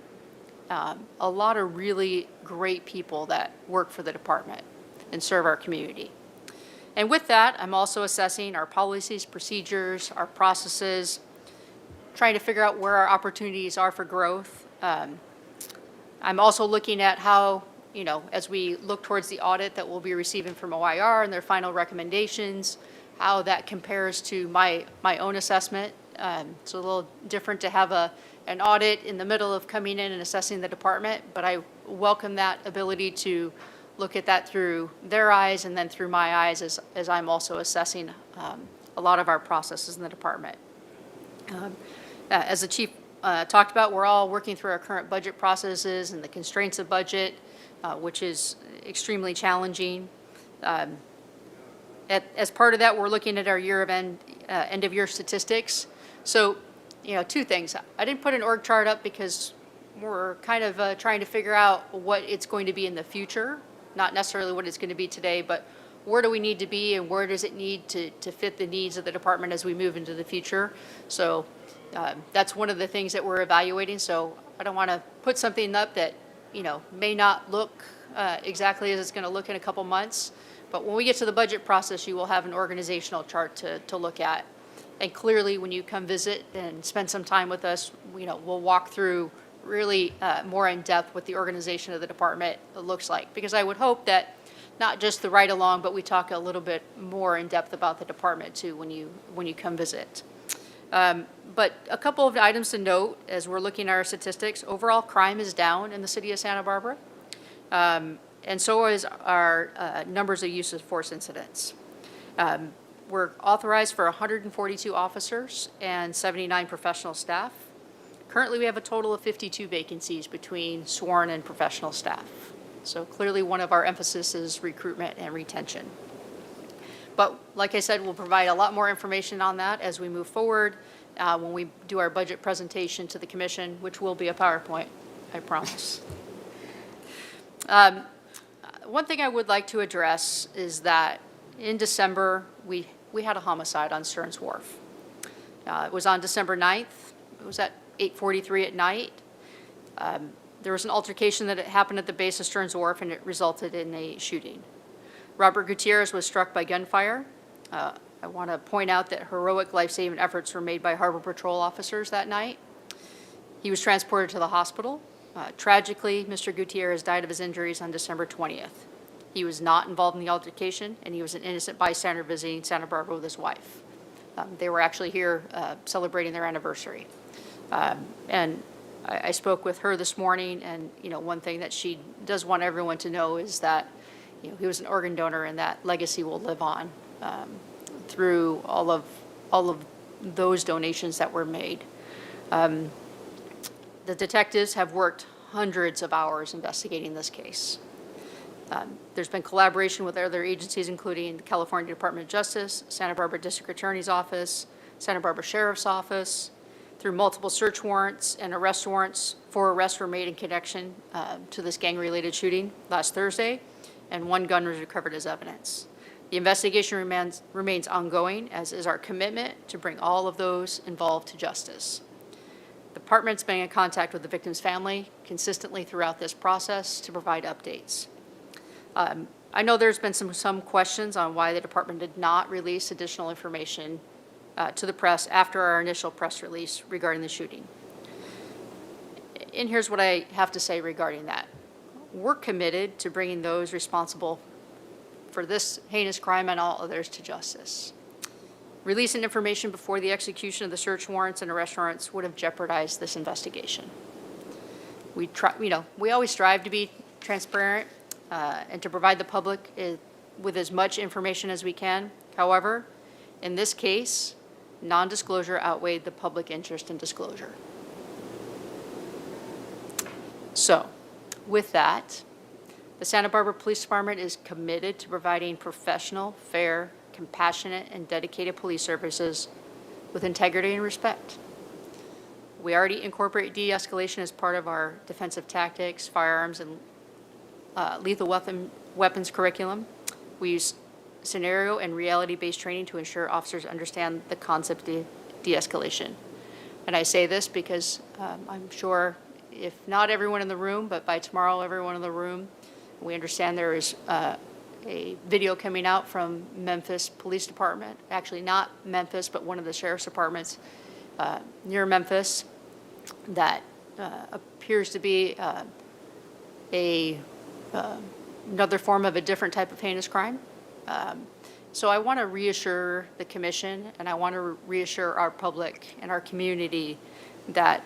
Speaker 11: A lot of really great people that work for the department and serve our community. And with that, I'm also assessing our policies, procedures, our processes, trying to figure out where our opportunities are for growth. I'm also looking at how, as we look towards the audit that we'll be receiving from OIR and their final recommendations, how that compares to my own assessment. It's a little different to have an audit in the middle of coming in and assessing the department, but I welcome that ability to look at that through their eyes and then through my eyes as I'm also assessing a lot of our processes in the department. As the chief talked about, we're all working through our current budget processes and the constraints of budget, which is extremely challenging. As part of that, we're looking at our end of year statistics. So, two things. I didn't put an org chart up because we're kind of trying to figure out what it's going to be in the future, not necessarily what it's going to be today, but where do we need to be and where does it need to fit the needs of the department as we move into the future. So that's one of the things that we're evaluating. So I don't want to put something up that, may not look exactly as it's going to look in a couple months. But when we get to the budget process, you will have an organizational chart to look at. And clearly, when you come visit and spend some time with us, we'll walk through really more in depth what the organization of the department looks like. Because I would hope that not just the ride along, but we talk a little bit more in depth about the department too when you come visit. But a couple of items to note as we're looking at our statistics. Overall crime is down in the city of Santa Barbara. And so is our numbers of use of force incidents. We're authorized for 142 officers and 79 professional staff. Currently, we have a total of 52 vacancies between sworn and professional staff. So clearly, one of our emphasis is recruitment and retention. But like I said, we'll provide a lot more information on that as we move forward when we do our budget presentation to the commission, which will be a PowerPoint, I promise. One thing I would like to address is that in December, we had a homicide on Stearns Wharf. It was on December 9th. It was at 8:43 at night. There was an altercation that happened at the base of Stearns Wharf, and it resulted in a shooting. Robert Gutierrez was struck by gunfire. I want to point out that heroic life-saving efforts were made by Harbor Patrol officers that night. He was transported to the hospital. Tragically, Mr. Gutierrez died of his injuries on December 20th. He was not involved in the altercation, and he was an innocent bystander visiting Santa Barbara with his wife. They were actually here celebrating their anniversary. And I spoke with her this morning, and one thing that she does want everyone to know is that he was an organ donor, and that legacy will live on through all of those donations that were made. The detectives have worked hundreds of hours investigating this case. There's been collaboration with other agencies, including the California Department of Justice, Santa Barbara District Attorney's Office, Santa Barbara Sheriff's Office, through multiple search warrants and arrest warrants. 4 arrests were made in connection to this gang-related shooting last Thursday, and 1 gun was recovered as evidence. The investigation remains ongoing, as is our commitment to bring all of those involved to justice. The department's been in contact with the victim's family consistently throughout this process to provide updates. I know there's been some questions on why the department did not release additional information to the press after our initial press release regarding the shooting. And here's what I have to say regarding that. We're committed to bringing those responsible for this heinous crime and all others to justice. Releasing information before the execution of the search warrants and arrest warrants would have jeopardized this investigation. We always strive to be transparent and to provide the public with as much information as we can. However, in this case, non-disclosure outweighed the public interest in disclosure. So, with that, the Santa Barbara Police Department is committed to providing professional, fair, compassionate, and dedicated police services with integrity and respect. We already incorporate de-escalation as part of our defensive tactics, firearms, and lethal weapons curriculum. We use scenario and reality-based training to ensure officers understand the concept of de-escalation. And I say this because I'm sure if not everyone in the room, but by tomorrow, everyone in the room, we understand there is a video coming out from Memphis Police Department, actually not Memphis, but one of the sheriff's departments near Memphis that appears to be another form of a different type of heinous crime. So I want to reassure the commission, and I want to reassure our public and our community that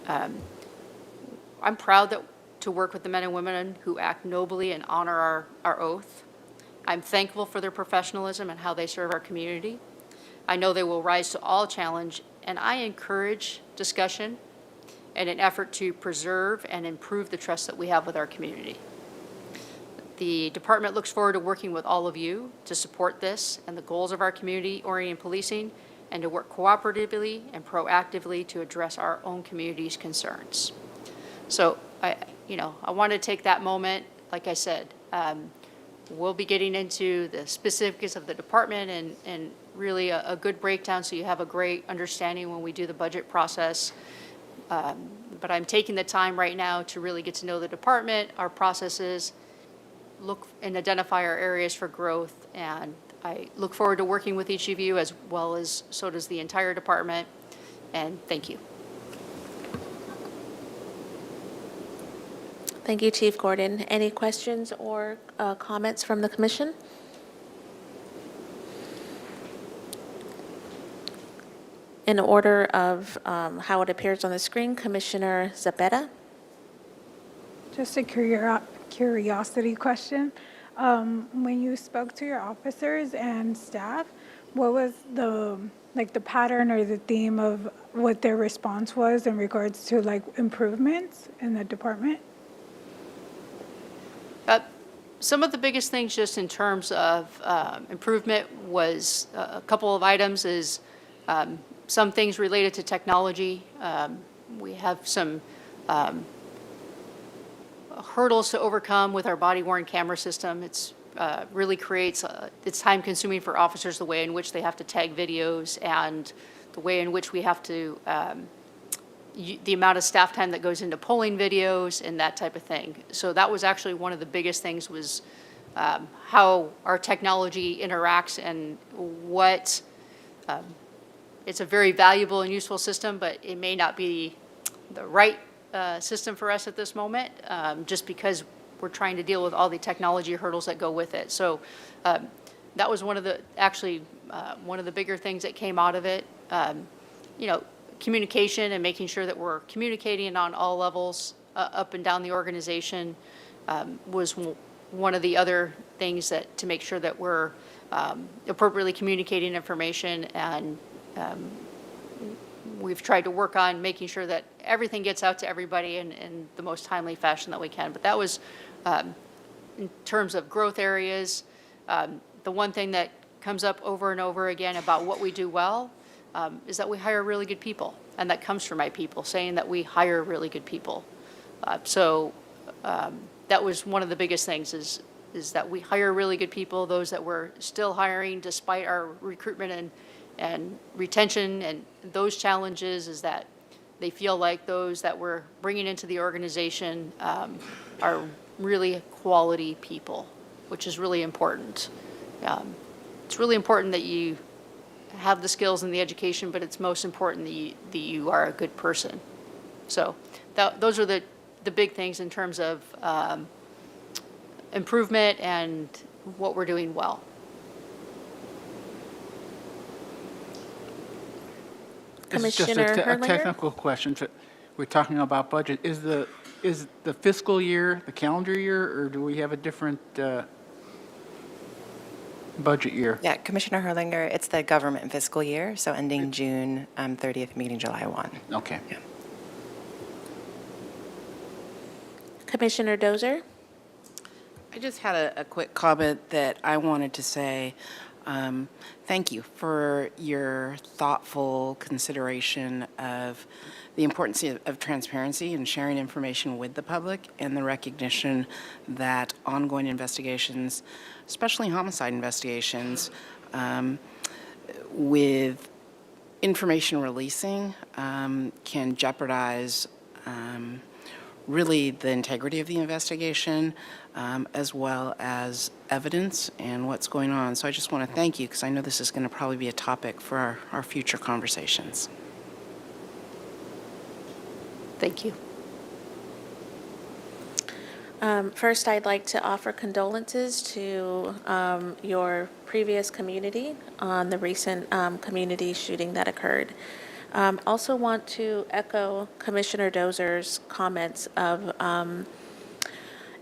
Speaker 11: I'm proud to work with the men and women who act nobly and honor our oath. I'm thankful for their professionalism and how they serve our community. I know they will rise to all challenge, and I encourage discussion in an effort to preserve and improve the trust that we have with our community. The department looks forward to working with all of you to support this and the goals of our community-oriented policing, and to work cooperatively and proactively to address our own community's concerns. So I want to take that moment, like I said, we'll be getting into the specifics of the department and really a good breakdown so you have a great understanding when we do the budget process. But I'm taking the time right now to really get to know the department, our processes, look and identify our areas for growth, and I look forward to working with each of you as well as so does the entire department, and thank you.
Speaker 2: Thank you, Chief Gordon. Any questions or comments from the commission? In order of how it appears on the screen, Commissioner Zepeda.
Speaker 12: Just a curiosity question. When you spoke to your officers and staff, what was the pattern or the theme of what their response was in regards to improvements in the department?
Speaker 11: Some of the biggest things just in terms of improvement was a couple of items is some things related to technology. We have some hurdles to overcome with our body-worn camera system. It's really creates, it's time-consuming for officers, the way in which they have to tag videos and the way in which we have to, the amount of staff time that goes into pulling videos and that type of thing. So that was actually one of the biggest things was how our technology interacts and what, it's a very valuable and useful system, but it may not be the right system for us at this moment, just because we're trying to deal with all the technology hurdles that go with it. So that was one of the, actually, one of the bigger things that came out of it. Communication and making sure that we're communicating on all levels up and down the organization was one of the other things that to make sure that we're appropriately communicating information, and we've tried to work on making sure that everything gets out to everybody in the most timely fashion that we can. But that was, in terms of growth areas, the one thing that comes up over and over again about what we do well is that we hire really good people, and that comes from my people, saying that we hire really good people. So that was one of the biggest things is that we hire really good people, those that we're still hiring despite our recruitment and retention and those challenges, is that they feel like those that we're bringing into the organization are really quality people, which is really important. It's really important that you have the skills and the education, but it's most important that you are a good person. So those are the big things in terms of improvement and what we're doing well.
Speaker 9: This is just
Speaker 2: Commissioner
Speaker 9: a
Speaker 2: Herlinger?
Speaker 9: technical question. We're talking about budget. Is the fiscal year the calendar year, or do we have a different budget year?
Speaker 1: Yeah, Commissioner Herlinger, it's the government fiscal year, so ending June 30th, meeting July 1.
Speaker 9: Okay.
Speaker 1: Yeah.
Speaker 2: Commissioner Dozer?
Speaker 8: I just had a quick comment that I wanted to say. Thank you for your thoughtful consideration of the importance of transparency and sharing information with the public, and the recognition that ongoing investigations, especially homicide investigations, with information releasing can jeopardize really the integrity of the investigation, as well as evidence and what's going on. So I just want to thank you, because I know this is going to probably be a topic for our future conversations.
Speaker 11: Thank you.
Speaker 2: First, I'd like to offer condolences to your previous community on the recent community shooting that occurred. Also want to echo Commissioner Dozer's comments of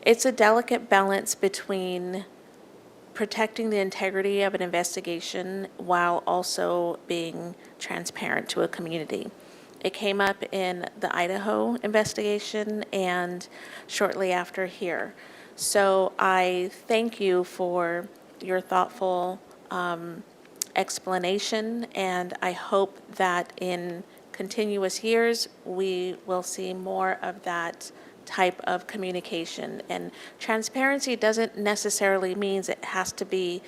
Speaker 2: it's a delicate balance between protecting the integrity of an investigation while also being transparent to a community. It came up in the Idaho investigation and shortly after here. So I thank you for your thoughtful explanation, and I hope that in continuous years, we will see more of that type of communication. And transparency doesn't necessarily mean it has to be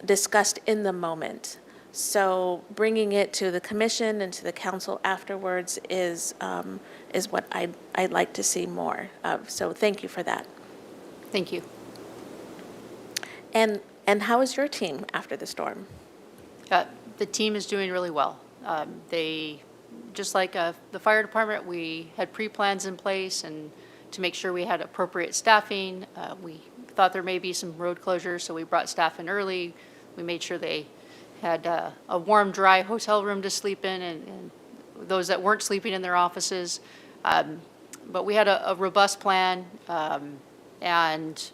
Speaker 2: discussed in the moment. So bringing it to the commission and to the council afterwards is what I'd like to see more of. So thank you for that.
Speaker 11: Thank you.
Speaker 2: And how is your team after the storm?
Speaker 11: The team is doing really well. They, just like the fire department, we had pre-plans in place and to make sure we had appropriate staffing. We thought there may be some road closures, so we brought staff in early. We made sure they had a warm, dry hotel room to sleep in, and those that weren't sleeping in their offices. But we had a robust plan, and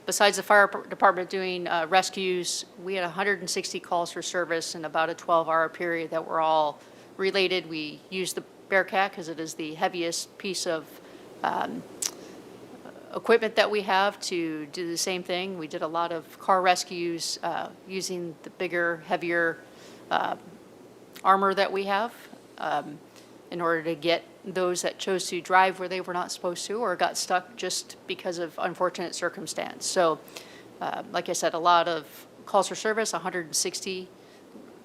Speaker 11: besides the fire department doing rescues, we had 160 calls for service in about a 12-hour period that were all related. We used the Bearcat because it is the heaviest piece of equipment that we have to do the same thing. We did a lot of car rescues using the bigger, heavier armor that we have in order to get those that chose to drive where they were not supposed to or got stuck just because of unfortunate circumstance. So, like I said, a lot of calls for service, 160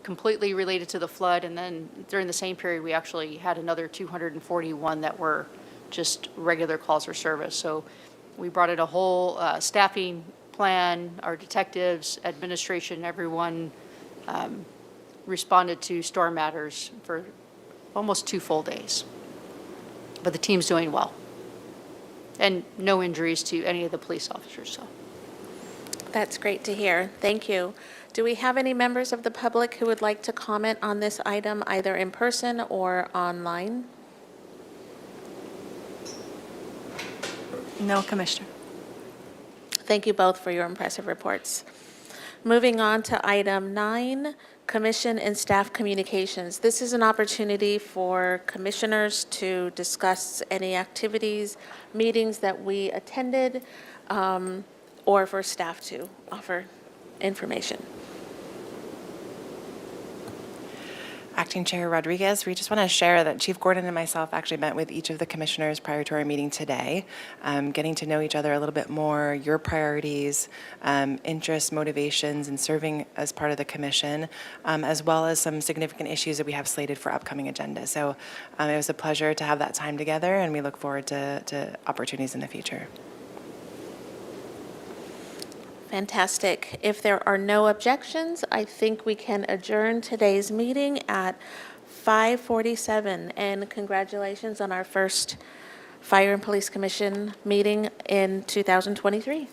Speaker 11: completely related to the flood, and then during the same period, we actually had another 241 that were just regular calls for service. So we brought in a whole staffing plan, our detectives, administration, everyone responded to storm matters for almost 2 full days. But the team's doing well. And no injuries to any of the police officers, so.
Speaker 2: That's great to hear. Thank you. Do we have any members of the public who would like to comment on this item, either in person or online?
Speaker 4: No, Commissioner.
Speaker 2: Thank you both for your impressive reports. Moving on to item 9, commission and staff communications. This is an opportunity for commissioners to discuss any activities, meetings that we attended, or for staff to offer information.
Speaker 1: Acting Chair Rodriguez, we just want to share that Chief Gordon and myself actually met with each of the commissioners prior to our meeting today, getting to know each other a little bit more, your priorities, interests, motivations in serving as part of the commission, as well as some significant issues that we have slated for upcoming agenda. So it was a pleasure to have that time together, and we look forward to opportunities in the future.
Speaker 2: Fantastic. If there are no objections, I think we can adjourn today's meeting at 5:47. And congratulations on our first Fire and Police Commission meeting in 2023.